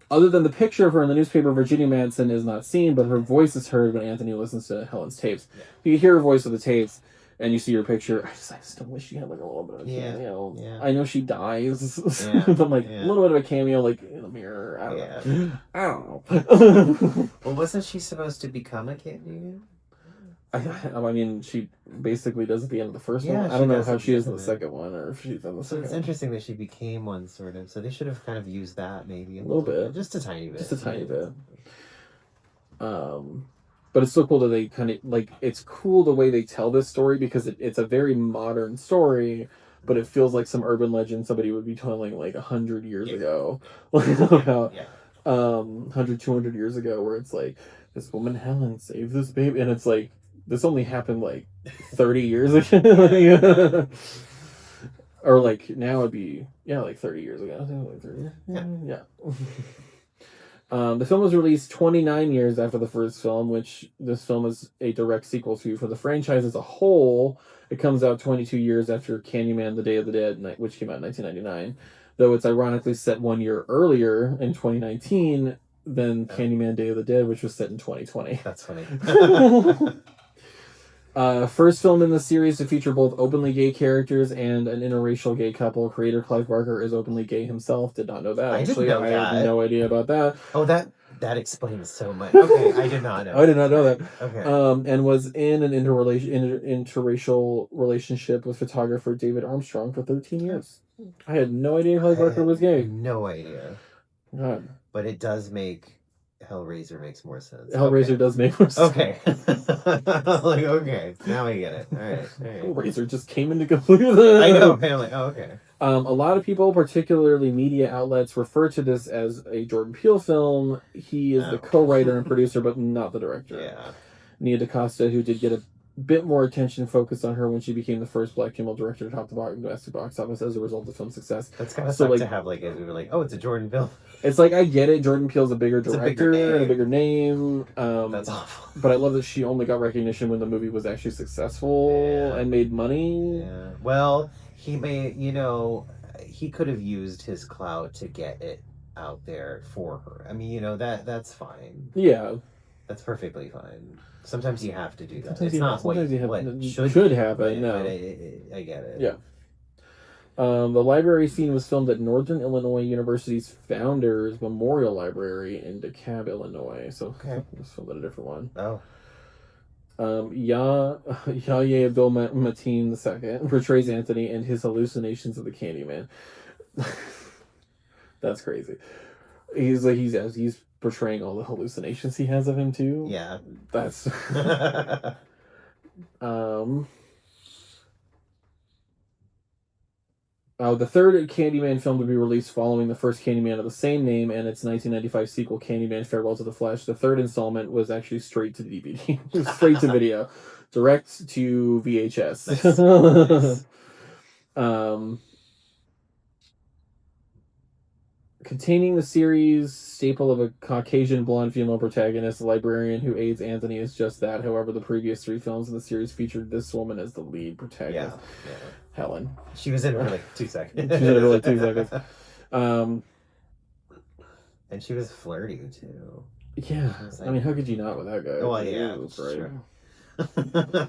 Other than the picture of her in the newspaper, Virginia Madsen is not seen, but her voice is heard when Anthony listens to Helen's tapes. Yeah. You hear her voice of the tapes, and you see her picture. I just don't wish she had like a little bit of a cameo. Yeah. I know she dies, but like a little bit of a cameo, like in the mirror. I don't know. Well, wasn't she supposed to become a Candyman? I mean, she basically does at the end of the first one. I don't know how she is in the second one, or if she's in the second. It's interesting that she became one, sort of. So they should have kind of used that, maybe a little bit, just a tiny bit, just a tiny bit. But it's so cool that they kind of, like, it's cool the way they tell this story because it's a very modern story, but it feels like some urban legend somebody would be telling, like, 100 years ago. Like, about 100, 200 years ago, where it's like, this woman, Helen, saved this baby. And it's like, this only happened, like, 30 years ago. Or, like, now it'd be, like 30 years ago. I think like 30 years. Yeah. The film was released 29 years after the first film, which this film is a direct sequel to. For the franchise as a whole, it comes out 22 years after Candyman: The Day of the Dead, which came out in 1999. Though it's ironically set 1 year earlier in 2019 than Candyman: Day of the Dead, which was set in 2020. That's funny. First film in the series to feature both openly gay characters and an interracial gay couple. Creator Clive Barker is openly gay himself. Did not know that. I Actually, didn't know that. I had no idea about that. Oh, that explains so much. Okay, I did not know. I did not know that. Okay. And was in an interracial relationship with photographer David Armstrong for 13 years. I had no idea Clive Barker was gay. No idea. God. But it does make Hellraiser makes more sense. Hellraiser does make more sense. Okay. Like, okay, now I get it. All right. Hellraiser just came into completely. I know, apparently. Oh, okay. A lot of people, particularly media outlets, refer to this as a Jordan Peele film. He is the co-writer and producer, but not the director. Yeah. Nia DaCosta, who did get a bit more attention focused on her when she became the first black female director to top the domestic box office as a result of the film's success. That's kind of like to have like we were like, oh, it's a Jordan Peele. It's like, I get it. Jordan Peele's a bigger director and a bigger name. That's awful. But I love that she only got recognition when the movie was actually successful and made money. Yeah. Well, he made, he could have used his clout to get it out there for her. I mean, that's fine. Yeah. That's perfectly fine. Sometimes you have to do that. Sometimes it's not what should happen. No. But I get it. Yeah. The library scene was filmed at Northern Illinois University's Founders Memorial Library in DeKalb, Illinois. So it was filmed at a different one. Oh. Yahya Abdul-Mateen II portrays Anthony and his hallucinations of the Candyman. That's crazy. He's portraying all the hallucinations he has of him too. Yeah. That's the third Candyman film to be released following the first Candyman of the same name and its 1995 sequel, Candyman: Farewell to the Flesh. The third installment was actually straight to DVD, straight to video, direct to VHS. Nice. Containing the series staple of a Caucasian blonde female protagonist, the librarian who aids Anthony is just that. However, the previous 3 films in the series featured this woman as the lead protagonist. Yeah. Helen. She was in it for like 2 seconds. And she was flirty too. Yeah. I mean, how could you not with that guy? Oh, yeah.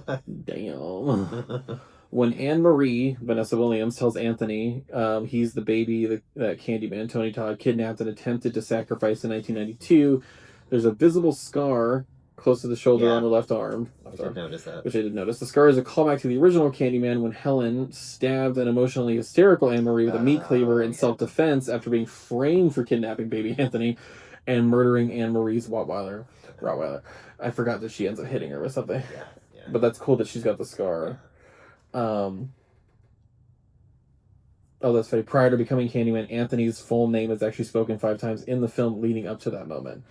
Right. Damn. When Anne-Marie, Vanessa Williams, tells Anthony he's the baby that Candyman, Tony Todd, kidnapped and attempted to sacrifice in 1992, there's a visible scar close to the shoulder on her left arm. Which I noticed that. Which I did notice. The scar is a callback to the original Candyman when Helen stabbed an emotionally hysterical Anne-Marie with a meat cleaver in self-defense after being framed for kidnapping baby Anthony and murdering Anne-Marie's Rottweiler. I forgot that she ends up hitting her with something. Yeah. But that's cool that she's got the scar. That's funny. Prior to becoming Candyman, Anthony's full name is actually spoken 5 times in the film leading up to that moment.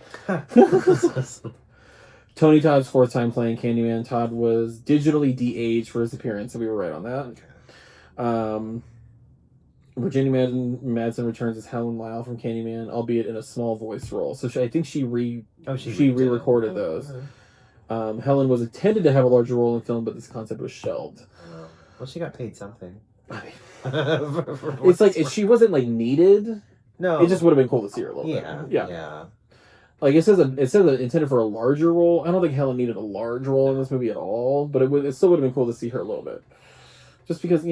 Tony Todd's 4th time playing Candyman. Todd was digitally de-aged for his appearance, so we were right on that. Virginia Madsen returns as Helen Lyle from Candyman, albeit in a small voice role. So I think she re-recorded those. Helen was intended to have a larger role in film, but this concept was shelved. Well, she got paid something. It's like she wasn't like needed. No, it just would have been cool to see her a little bit. Yeah. Like it says intended for a larger role. I don't think Helen needed a large role in this movie at all, but it still would have been cool to see her a little bit. Just because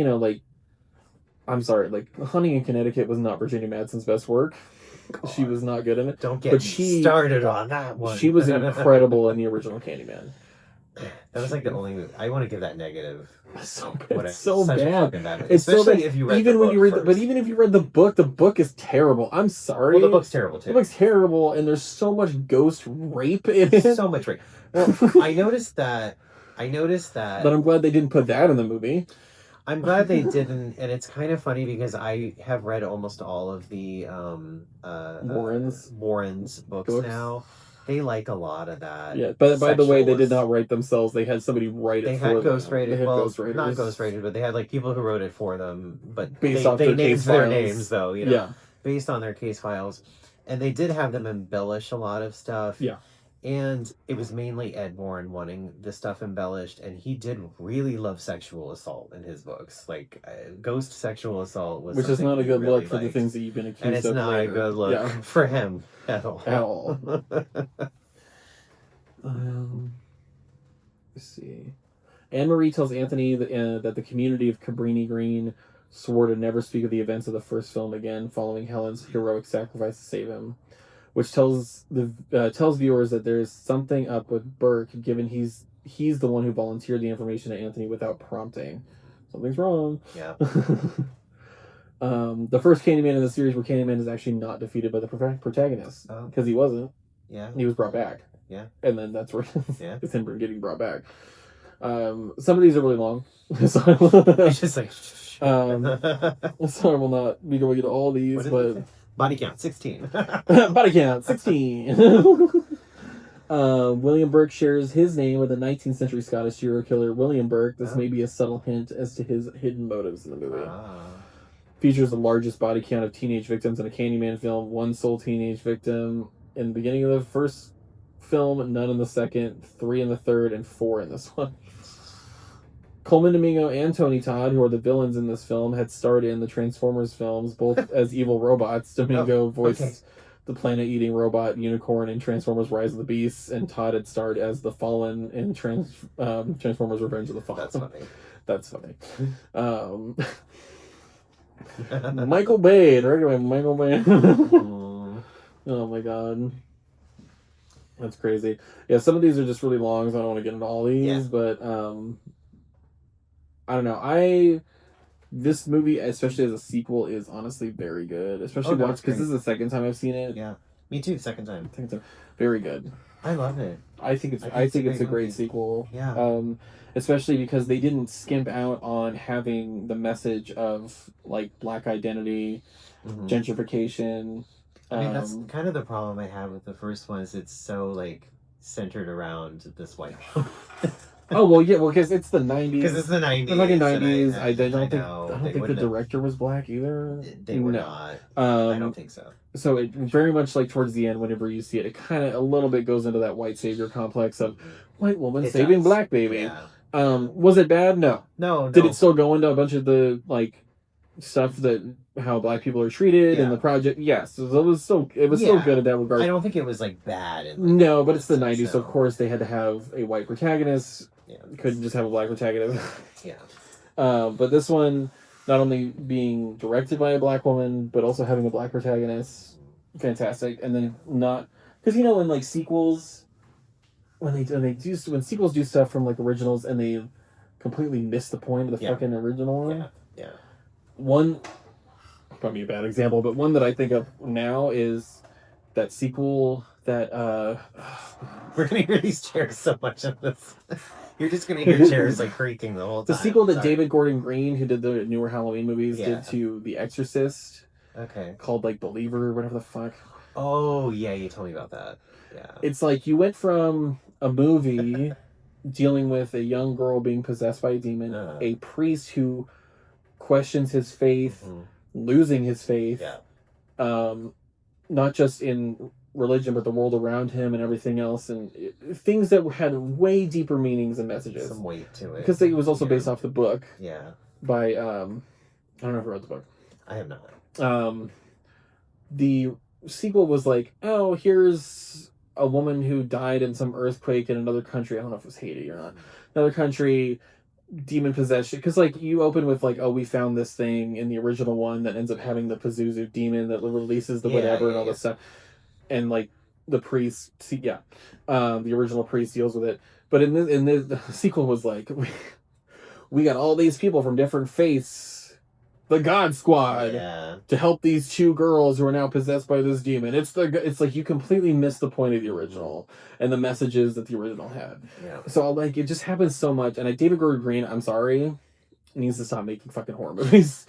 I'm sorry, Honey in Connecticut was not Virginia Madsen's best work. God. She was not good in it. Don't get me started on that one. She was incredible in the original Candyman. That was like the only movie. I want to give that negative. So bad. Whatever. It's so Such a bad. fucking bad movie. It's so Especially bad. if you read Even the when book you read, first. but even if you read the book is terrible. I'm sorry. Well, the book's terrible too. The book's terrible, and there's so much ghost rape in it. So much rape. Well, I noticed that. But I'm glad they didn't put that in the movie. I'm glad they didn't, and it's kind of funny because I have read almost all of the Warren's books now. They like a lot of that. Yeah, but by the way, they did not write themselves. They had somebody write it for them. They had Well, ghostwriters. Not ghostwriters, but they had like people who wrote it for them. But based off they their named case their files. names though, you know, yeah, based on their case files, and they did have them embellish a lot of stuff. Yeah. And it was mainly Ed Warren wanting the stuff embellished, and he did really love sexual assault in his books. Like ghost sexual assault was, which is not a good really look for the things that you've been accused of. And it's not a good look for him at all. At all. Let's see. Anne-Marie tells Anthony that the community of Cabrini Green swore to never speak of the events of the first film again, following Helen's heroic sacrifice to save him, which tells viewers that there's something up with Burke, given he's the one who volunteered the information to Anthony without prompting. Something's wrong. Yeah. The first Candyman in the series where Candyman is actually not defeated by the protagonist, because he wasn't. Yeah. He was brought back. Yeah. And then that's where it's him getting brought back. Some of these are really long. So it's just like so I will not be going into all these, but body count 16. Body count 16. William Burke shares his name with a 19th century Scottish serial killer, William Burke. This may be a subtle hint as to his hidden motives in the movie. Features the largest body count of teenage victims in a Candyman film, one sole teenage victim in the beginning of the first film, none in the second, 3 in the third, and 4 in this one. Coleman Domingo and Tony Todd, who are the villains in this film, had starred in the Transformers films, both as evil robots. Domingo voiced the planet-eating robot unicorn in Transformers Rise of the Beasts, and Todd had starred as the Fallen in Transformers Revenge of the Fallen. That's funny. Michael Bay, directed by Michael Bay. Oh my god. That's crazy. Yeah, some of these are just really long, so I don't want to get into all these, but I don't know. This movie, especially as a sequel, is honestly very good. Especially because this is the second time I've seen it. Yeah, me too. Second time. Very good. I love it. I think it's a great sequel. Yeah. Especially because they didn't skimp out on having the message of like black identity, gentrification. I mean, that's kind of the problem I have with the first one. Is it's so like centered around this white. Oh well, yeah, because it's the 90s. Because it's the 90s. The fucking 90s. I don't think the director was black either. They were not. I don't think so. So it very much like towards the end, whenever you see it, it kind of a little bit goes into that white savior complex of white woman saving black baby. Yeah. Was it bad? No. No. Did it still go into a bunch of the like stuff that how black people are treated in the project? Yes. So it was still good in that regard. I don't think it was like bad. No, but it's the 90s, so of course they had to have a white protagonist. Yeah. Couldn't just have a black protagonist. Yeah. But this one, not only being directed by a black woman, but also having a black protagonist, fantastic. And then not because in like sequels, when sequels do stuff from like originals and they completely miss the point of the fucking original one. Yeah. One, probably a bad example, but one that I think of now is that sequel that we're gonna hear these chairs so much of this. You're just gonna hear chairs like creaking the whole time. The sequel that David Gordon Green, who did the newer Halloween movies, did to The Exorcist. Okay. Called like Believer or whatever the fuck. Oh yeah, you told me about that. Yeah. It's like you went from a movie dealing with a young girl being possessed by a demon, a priest who questions his faith, losing his faith. Yeah. Not just in religion, but the world around him and everything else, and things that had way deeper meanings and messages. Some weight to it. Because it was also based off the book. Yeah. By, I don't know if you read the book. I have not. The sequel was like, oh, here's a woman who died in some earthquake in another country. I don't know if it was Haiti or not. Another country, demon possession. Because, like, you open with, like, oh, we found this thing in the original one that ends up having the Pazuzu demon that releases the whatever and all this stuff. And, like, the priest, the original priest deals with it. But the sequel was like, we got all these people from different faiths, the God Squad, to help these two girls who are now possessed by this demon. It's like you completely missed the point of the original and the messages that the original had. Yeah. So like it just happens so much. And David Gordon Green, I'm sorry, needs to stop making fucking horror movies.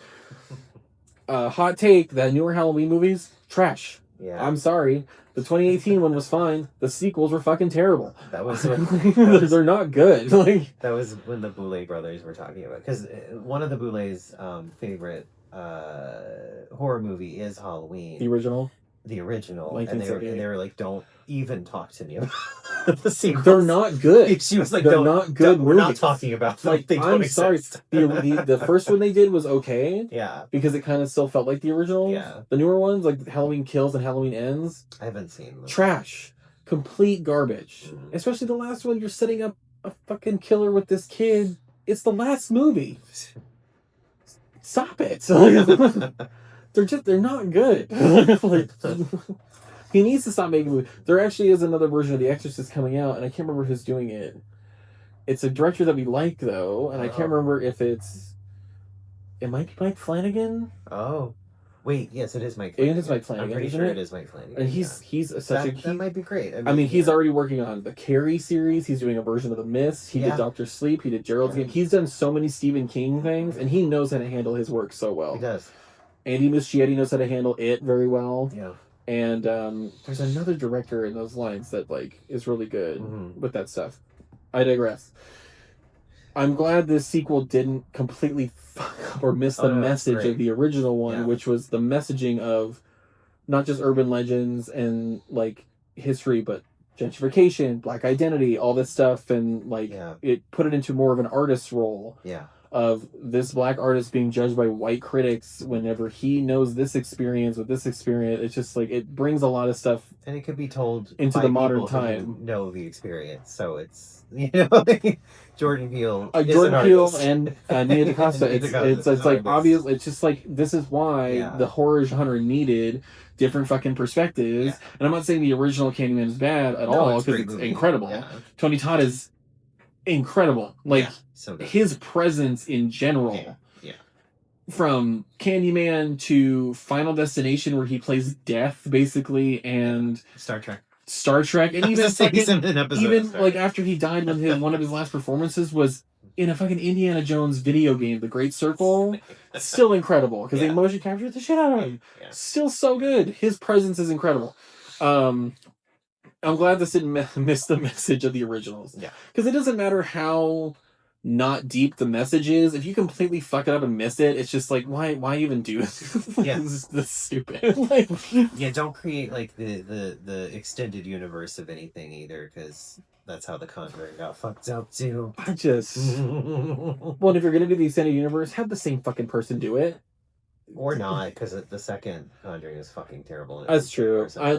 Hot take: that newer Halloween movies, trash. Yeah. I'm sorry. The 2018 one was fine. The sequels were fucking terrible. That was they're not good. Like that was when the Boulay brothers were talking about, because one of the Boulay's favorite horror movie is Halloween. The original. And they were like, don't even talk to me about the sequels. They're not good. She was like, they're not good. We're not talking about them. Like, I'm sorry. The first one they did was okay. Yeah. Because it kind of still felt like the original. Yeah. The newer ones, like Halloween Kills and Halloween Ends. I haven't seen them. Trash. Complete garbage. Especially the last one, you're setting up a fucking killer with this kid. It's the last movie. Stop it. They're not good. Like, he needs to stop making movies. There actually is another version of The Exorcist coming out, and I can't remember who's doing it. It's a director that we like, though, and I can't remember if it's... It might be Mike Flanagan? Oh. Wait, yes, it is Mike Flanagan. It is Mike Flanagan, I'm pretty sure it is Mike Flanagan. And he's that might be great. I mean, he's already working on the Carrie series. He's doing a version of The Mist. He did Doctor Sleep. He did Gerald's Game. He's done so many Stephen King things, and he knows how to handle his work so well. He does. Andy Muschietti knows how to handle it very well. Yeah. And there's another director in those lines that like is really good with that stuff. I digress. I'm glad this sequel didn't completely fuck up or miss the message of the original one, which was the messaging of not just urban legends and like history, but gentrification, black identity, all this stuff, and like it put it into more of an artist's role. Yeah. Of this black artist being judged by white critics whenever he knows this experience with this experience. It's just like it brings a lot of stuff, and it could be told into the modern time. Know the experience, so it's Jordan Peele, and Nia DaCosta. It's like obvious. It's just like this is why the horror genre needed different fucking perspectives. Yeah. And I'm not saying the original Candyman is bad at all, because it's incredible. Yeah. Tony Todd is incredible. Like so his presence in general. From Candyman to Final Destination, where he plays Death basically, and Star Trek, and even like after he died, when one of his last performances was in a fucking Indiana Jones video game, The Great Circle. Still incredible, because they motion captured the shit out of him. Still so good. His presence is incredible. I'm glad this didn't miss the message of the originals. Yeah, because it doesn't matter how not deep the message is. If you completely fuck it up and miss it, it's just like, why even do this? This is stupid. Like, don't create like the extended universe of anything either, because that's how The Conjuring got fucked up too. I just well, if you're gonna do the extended universe, have the same fucking person do it. Or not, because the second Conjuring is fucking terrible. That's true. I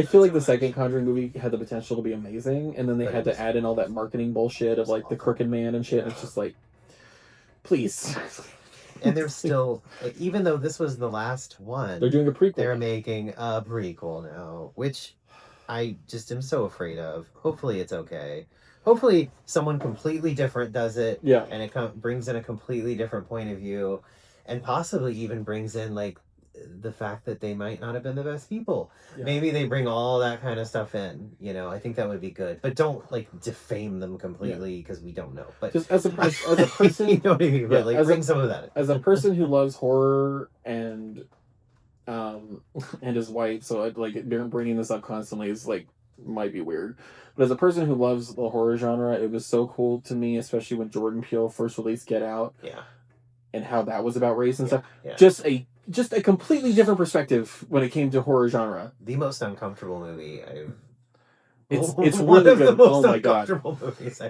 feel like the second Conjuring movie had the potential to be amazing, and then they had to add in all that marketing bullshit of like the Crooked Man and shit. And it's just like, please. And they're still, like, even though this was the last one, they're doing a prequel. They're making a prequel now, which I just am so afraid of. Hopefully it's okay. Hopefully someone completely different does it. Yeah. And it brings in a completely different point of view. And possibly even brings in, like, the fact that they might not have been the best people. Yeah. Maybe they bring all that kind of stuff in. You know, I think that would be good. But don't, like, defame them completely, because we don't know. But just as a person... you know what I mean? But, like, bring some of that in. As a person who loves horror and is white, so, like, bringing this up constantly is, like, might be weird. But as a person who loves the horror genre, it was so cool to me, especially when Jordan Peele first released Get Out. Yeah. And how that was about race and stuff. Yeah. Just a completely different perspective when it came to horror genre. The most uncomfortable movie I've... It's really good. Oh my god.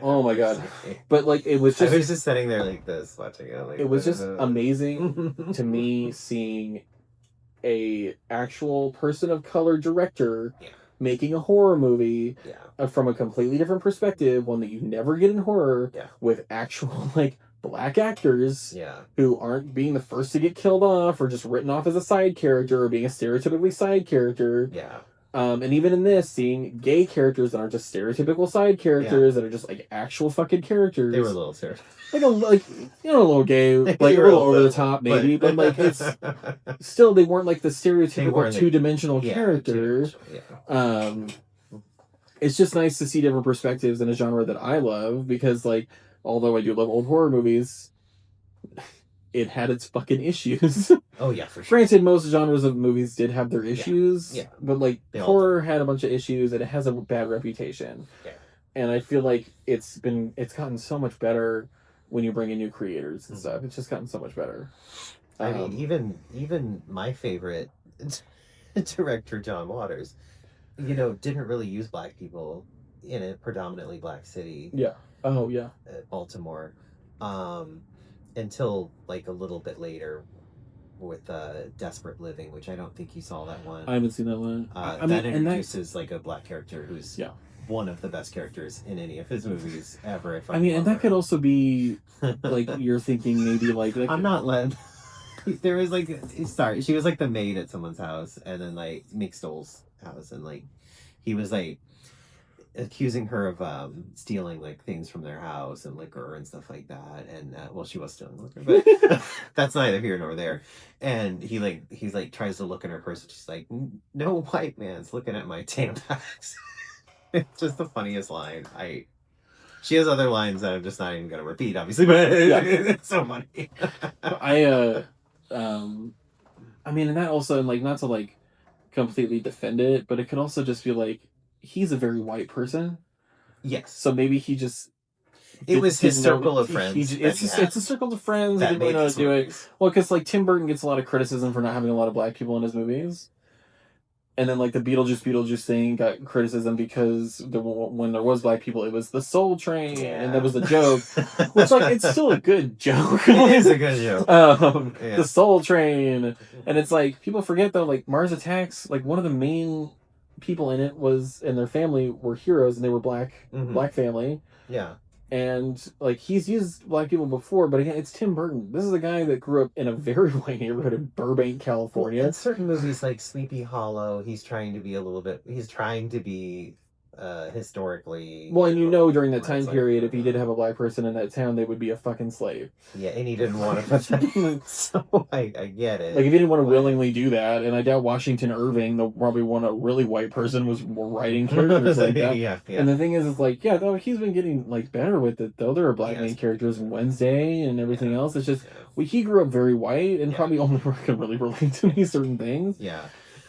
Oh my god. But like it was just... I was just sitting there like this, watching it. Like, it was just amazing to me seeing a actual person of color director making a horror movie from a completely different perspective, one that you never get in horror, with actual like black actors who aren't being the first to get killed off or just written off as a side character or being a stereotypically side character. Yeah. And even in this, seeing gay characters that aren't just stereotypical side characters that are just like actual fucking characters. They were a little stereotypical. Like a little gay, like a little over the top maybe, but like it's still they weren't like the stereotypical two-dimensional character. It's just nice to see different perspectives in a genre that I love, because like although I do love old horror movies, it had its fucking issues. Oh yeah, for sure. Granted, most genres of movies did have their issues, but like horror had a bunch of issues and it has a bad reputation. Yeah. And I feel like it's gotten so much better when you bring in new creators and stuff. It's just gotten so much better. I mean, even my favorite director, John Waters, didn't really use black people in a predominantly black city. Yeah. Oh yeah. Baltimore, until like a little bit later with Desperate Living, which I don't think you saw that one. I haven't seen that one. That introduces like a black character who's one of the best characters in any of his movies ever. And that could also be like you're thinking maybe like I'm not letting. There was like, sorry, she was like the maid at someone's house, and then like Mick Stoll's house, and like he was like accusing her of stealing like things from their house and liquor and stuff like that, and well, she was stealing liquor, but that's neither here nor there. And he's like tries to look in her purse, and she's like, no white man's looking at my Tampax. It's just the funniest line. She has other lines that I'm just not even gonna repeat, obviously, but it's so funny. And that also, like, not to like completely defend it, but it could also just be like he's a very white person. Yes. So maybe he just it was his circle of friends. It's a circle of friends that didn't know how to do it. Well, because like Tim Burton gets a lot of criticism for not having a lot of black people in his movies. And then, like, the Beetlejuice thing got criticism because when there was black people, it was the Soul Train, and that was a joke. Which, like, it's still a good joke. It is a good joke. The Soul Train. And it's like, people forget, though, like, Mars Attacks, like, one of the main people in it and their family were heroes, and they were black family. Yeah. And, like, he's used black people before, but again, it's Tim Burton. This is a guy that grew up in a very white neighborhood in Burbank, California. Well, in certain movies, like Sleepy Hollow, he's trying to be historically... Well, and during that time period, if he did have a black person in that town, they would be a fucking slave. Yeah, and he didn't want to put that. So I get it. Like, if he didn't want to willingly do that, and I doubt Washington Irving, probably one a really white person, was writing characters like that. Yeah. And the thing is like, though, he's been getting, like, better with it, though. There are black main characters in Wednesday and everything else. It's just, he grew up very white and probably only can really relate to these certain things. Yeah.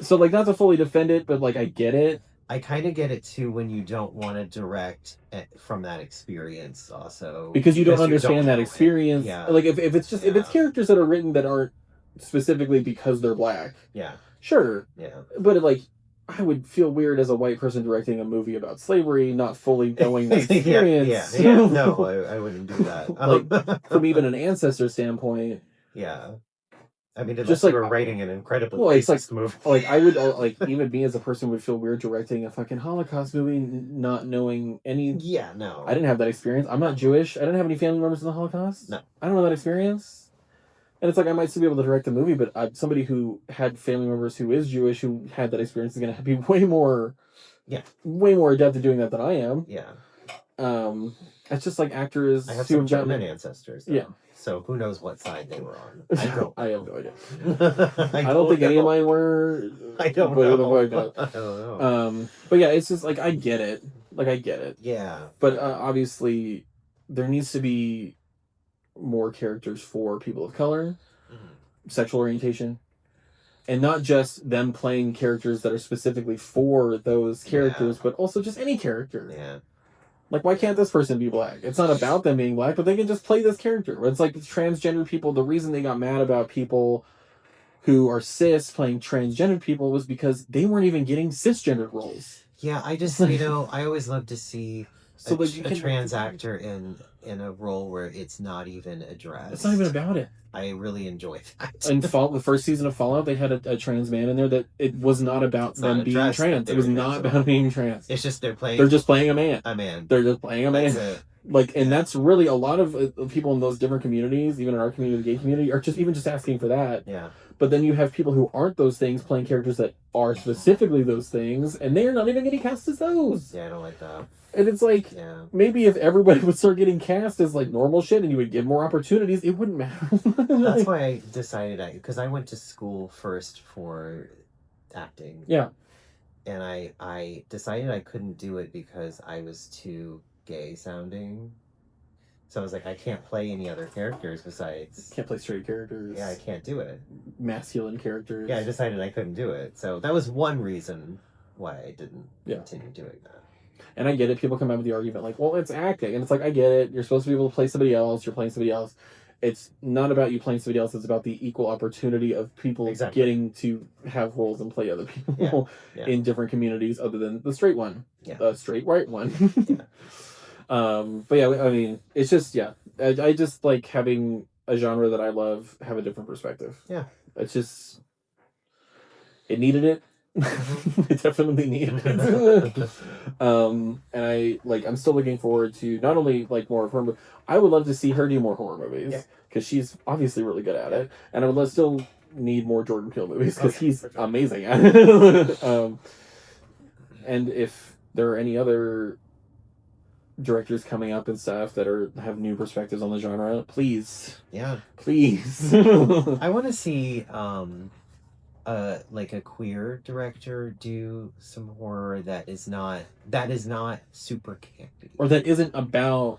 So, like, not to fully defend it, but, like, I get it. I kind of get it too when you don't want to direct from that experience, also because you don't understand that experience. Yeah. Like if it's characters that are written that aren't specifically because they're black. Yeah. Sure. Yeah. But like, I would feel weird as a white person directing a movie about slavery, not fully knowing the experience. Yeah. No, I wouldn't do that. Like, from even an ancestor standpoint. Yeah. I mean, just like you were writing an incredibly racist movie. Like, I would, like, even me as a person would feel weird directing a fucking Holocaust movie, not knowing any... Yeah, no. I didn't have that experience. I'm not Jewish. I didn't have any family members in the Holocaust. No. I don't know that experience. And it's like, I might still be able to direct the movie, but somebody who had family members who is Jewish, who had that experience, is going to be way more adept at doing that than I am. Yeah. It's just like actors... I have some German ancestors, though. Yeah. So who knows what side they were on? I have no idea. I don't think any of mine were. I don't know. I don't know. But yeah, it's just like, I get it. Yeah. But obviously, there needs to be more characters for people of color, sexual orientation, and not just them playing characters that are specifically for those characters, but also just any character. Yeah. Like, why can't this person be black? It's not about them being black, but they can just play this character. It's like transgender people. The reason they got mad about people who are cis playing transgender people was because they weren't even getting cisgendered roles. Yeah, I just, I always love to see... So like you a can trans actor in a role where it's not even addressed. It's not even about it. I really enjoy that. In the first season of Fallout, they had a trans man in there that it was not about them being trans. It was not about being trans. It's just they're just playing a man. A man. They're just playing a man. That's it. Like, and that's really a lot of people in those different communities, even in our community, the gay community, are just asking for that. Yeah. But then you have people who aren't those things playing characters that are specifically those things, and they are not even getting cast as those. Yeah, I don't like that. And it's like, maybe if everybody would start getting cast as like normal shit and you would give more opportunities, it wouldn't matter. That's why I decided because I went to school first for acting. Yeah. And I decided I couldn't do it because I was too gay sounding. So I was like, I can't play any other characters besides... Can't play straight characters. Yeah, I can't do it. Masculine characters. Yeah, I decided I couldn't do it. So that was one reason why I didn't continue doing that. And I get it. People come out with the argument like, well, it's acting. And it's like, I get it. You're supposed to be able to play somebody else. You're playing somebody else. It's not about you playing somebody else. It's about the equal opportunity of people getting to have roles and play other people in different communities other than the straight one. Yeah. The straight white one. But yeah, I mean, it's just, I just like having a genre that I love have a different perspective. Yeah. It's just, it needed it. It definitely needed it. And I'm still looking forward to not only like more of her, but I would love to see her do more horror movies because she's obviously really good at it, and I would still need more Jordan Peele movies because he's amazing at it. And if there are any other directors coming up and stuff that have new perspectives on the genre, please, please. I want to see like a queer director do some horror that is not super campy, or that isn't about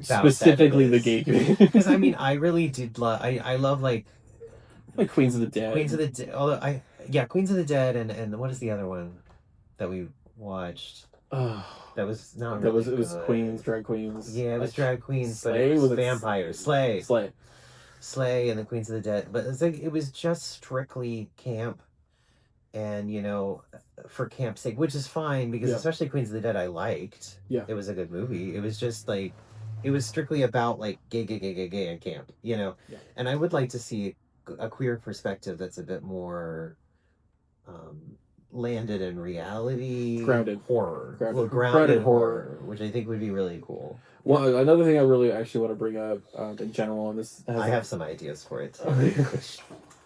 specifically the gay community. Because I mean, I really did love. I love like Queens of the Dead. Although Queens of the Dead, and what is the other one that we watched? Oh, that was not. It was Queens, drag queens. Yeah, it was drag queens, Slay, but it was vampires. Slay and the Queens of the Dead, but it's like it was just strictly camp, and for camp's sake, which is fine because especially Queens of the Dead I liked. Yeah, it was a good movie. It was just like it was strictly about like gay and camp, and I would like to see a queer perspective that's a bit more landed in reality, grounded grounded horror, which I think would be really cool. Well, another thing I really actually want to bring up in general on this... I have some ideas for it.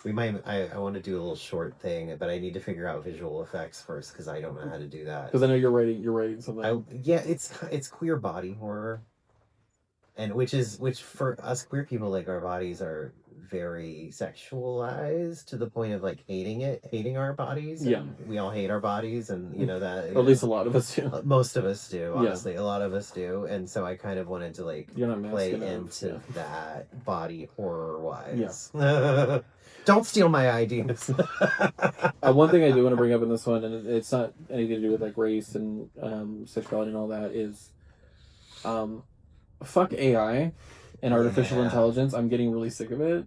We might... I want to do a little short thing, but I need to figure out visual effects first because I don't know how to do that. Because I know you're writing something. It's queer body horror. And which for us queer people, like our bodies are very sexualized to the point of like hating our bodies. Yeah, we all hate our bodies, and that. Or at least a lot of us do. Most of us do, honestly. A lot of us do, and so I kind of wanted to like play into that body horror wise. Yeah. Don't steal my ideas. One thing I do want to bring up in this one, and it's not anything to do with like race and sexuality and all that, is fuck AI and artificial intelligence. I'm getting really sick of it.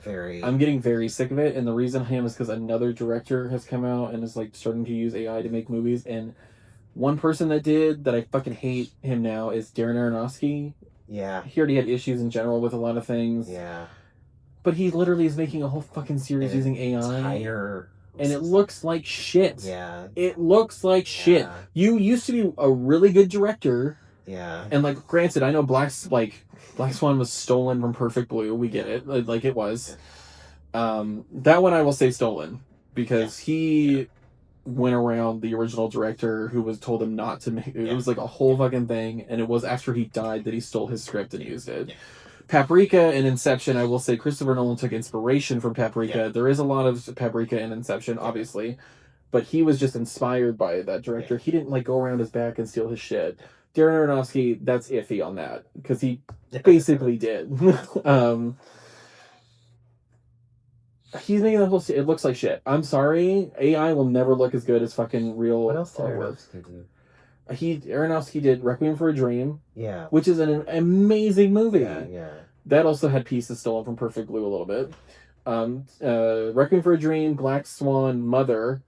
I'm getting very sick of it, and the reason I am is because another director has come out and is like starting to use AI to make movies, and one person that I fucking hate him now is Darren Aronofsky. Yeah. He already had issues in general with a lot of things. Yeah. But he literally is making a whole fucking series using AI. And it looks like shit. Yeah. It looks like shit. You used to be a really good director. Yeah. And like, granted, I know Black Swan was stolen from Perfect Blue. We get it. Like it was. That one I will say stolen. Because he went around the original director who was told him not to make it. It was like a whole fucking thing. And it was after he died that he stole his script and used it. Yeah. Paprika and Inception, I will say Christopher Nolan took inspiration from Paprika. Yeah. There is a lot of Paprika and Inception, obviously. But he was just inspired by that director. Yeah. He didn't like go around his back and steal his shit. Darren Aronofsky, that's iffy on that. Because he basically did. He's making the whole... It looks like shit. I'm sorry. AI will never look as good as fucking real... What else did Aronofsky do? Aronofsky did Requiem for a Dream. Yeah. Which is an amazing movie. Yeah. That also had pieces stolen from Perfect Blue a little bit. Requiem for a Dream, Black Swan, Mother.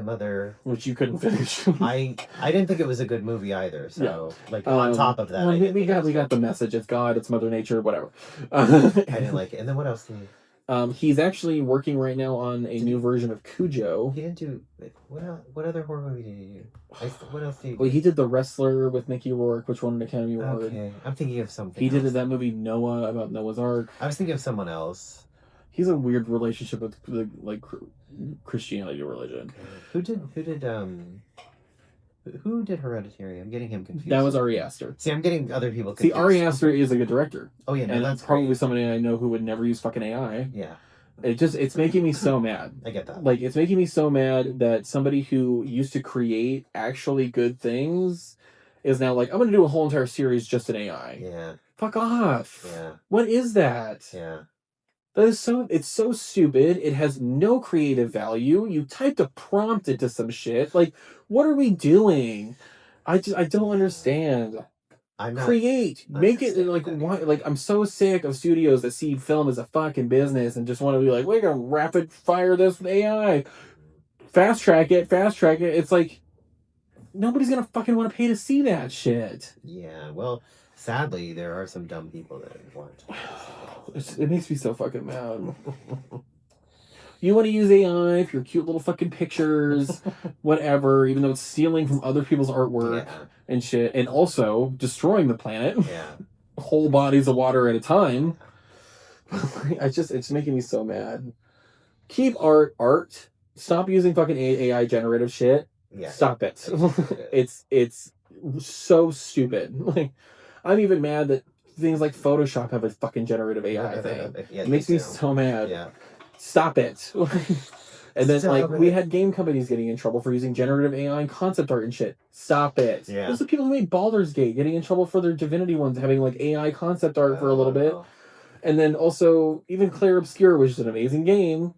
Mother, which you couldn't finish. I didn't think it was a good movie either. So like on top of that, well, we got the message. It's God. It's Mother Nature. Whatever. I didn't like it. And then what else did he? He's actually working right now on a new version of Cujo. He didn't do what other horror movie did he do? What else did he do? Well, he did The Wrestler with Mickey Rourke, which won an Academy Award. Okay, I'm thinking of something. He did that movie Noah about Noah's Ark. I was thinking of someone else. He's a weird relationship with like Christianity religion. Who did Hereditary? I'm getting him confused. That was Ari Aster. See, I'm getting other people confused. See, Ari Aster is a good director. Oh yeah, no, and that's probably great. somebody I know who would never use fucking AI. Yeah. It's making me so mad. I get that. Like, it's making me so mad that somebody who used to create actually good things is now like, I'm going to do a whole entire series just in AI. Yeah. Fuck off. Yeah. What is that? Yeah. It's so stupid. It has no creative value. You typed a prompt into some shit. Like, what are we doing? I don't understand. Make it like why? Like, I'm so sick of studios that see film as a fucking business and just want to be like, we're gonna rapid fire this with AI, fast track it. It's like nobody's gonna fucking want to pay to see that shit. Yeah, well, sadly, there are some dumb people that want. It makes me so fucking mad. You want to use AI for your cute little fucking pictures, whatever, even though it's stealing from other people's artwork and shit, and also destroying the planet. Yeah. Whole bodies of water at a time. It's making me so mad. Keep art. Stop using fucking AI generative shit. Yeah. Stop it. It's so stupid. Like, I'm even mad that things like Photoshop have a fucking generative AI thing. Yeah, it makes me so mad. Yeah. Stop it. And then, we had game companies getting in trouble for using generative AI and concept art and shit. Stop it. Yeah. Those are the people who made Baldur's Gate getting in trouble for their Divinity ones having, like, AI concept art for a little bit. And then also, even Clair Obscur, which is an amazing game,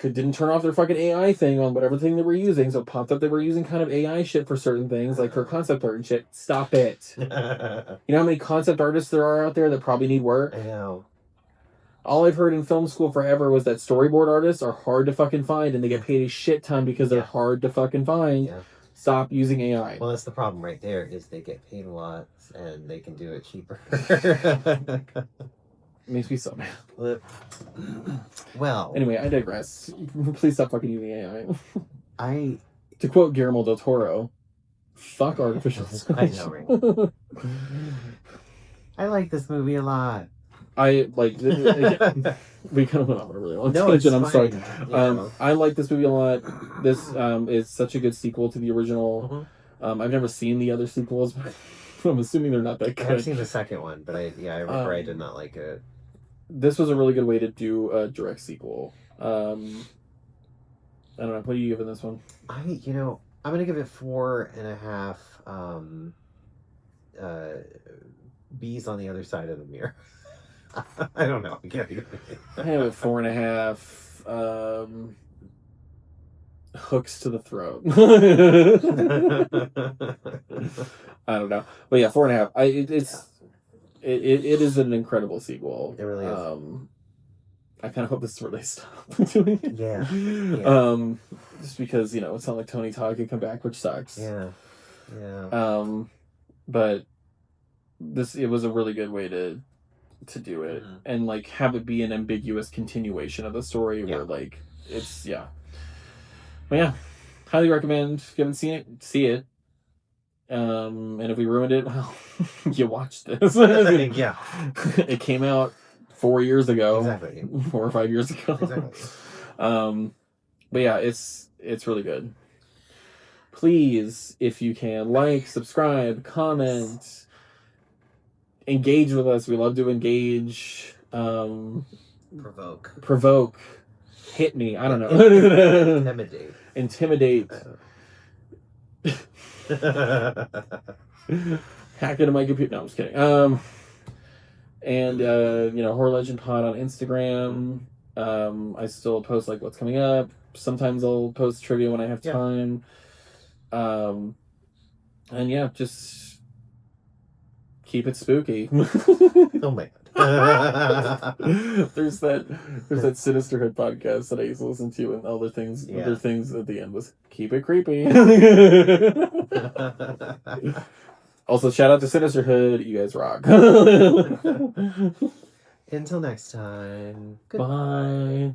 didn't turn off their fucking AI thing on whatever thing they were using, so it popped up they were using kind of AI shit for certain things, like for concept art and shit. Stop it. You know how many concept artists there are out there that probably need work? I know. All I've heard in film school forever was that storyboard artists are hard to fucking find and they get paid a shit ton because they're hard to fucking find. Yeah. Stop using AI. Well, that's the problem right there, is they get paid a lot and they can do it cheaper. It makes me so mad. Well. Anyway, I digress. Please stop fucking using AI. To quote Guillermo del Toro, fuck artificial intelligence. I know, right? I like this movie a lot. We kind of went off a really long No, tangent. I'm fine. sorry. Yeah. I like this movie a lot. This is such a good sequel to the original. Mm-hmm. I've never seen the other sequels, but I'm assuming they're not that good. I've seen the second one, but I remember I did not like it. This was a really good way to do a direct sequel. I don't know. What are you giving this one? I'm gonna give it 4.5 bees on the other side of the mirror. I don't know. I can't think of it. I have it 4.5. Hooks to the throat. I don't know, but yeah, 4.5. It is an incredible sequel. It really is. I kind of hope this is where they stop doing it. Yeah. Just because it's not like Tony Todd could come back, which sucks. Yeah. But it was a really good way to do it, and like have it be an ambiguous continuation of the story where like it's But yeah, highly recommend. If you haven't seen it, see it. And if we ruined it, well, you watched this. Yeah. It came out 4 years ago. Exactly. 4 or 5 years ago. Exactly. But yeah, it's really good. Please, if you can, like, subscribe, comment, engage with us. We love to engage. Provoke. Hit me. I don't know. Intimidate. Hack into my computer. No, I'm just kidding. And Horror Legend Pod on Instagram. I still post like what's coming up. Sometimes I'll post trivia when I have time. And yeah, just keep it spooky. Oh my god. There's that Sinisterhood podcast that I used to listen to, and other things at the end was keep it creepy. Also, shout out to Sinisterhood, you guys rock. Until next time. Goodbye. Bye.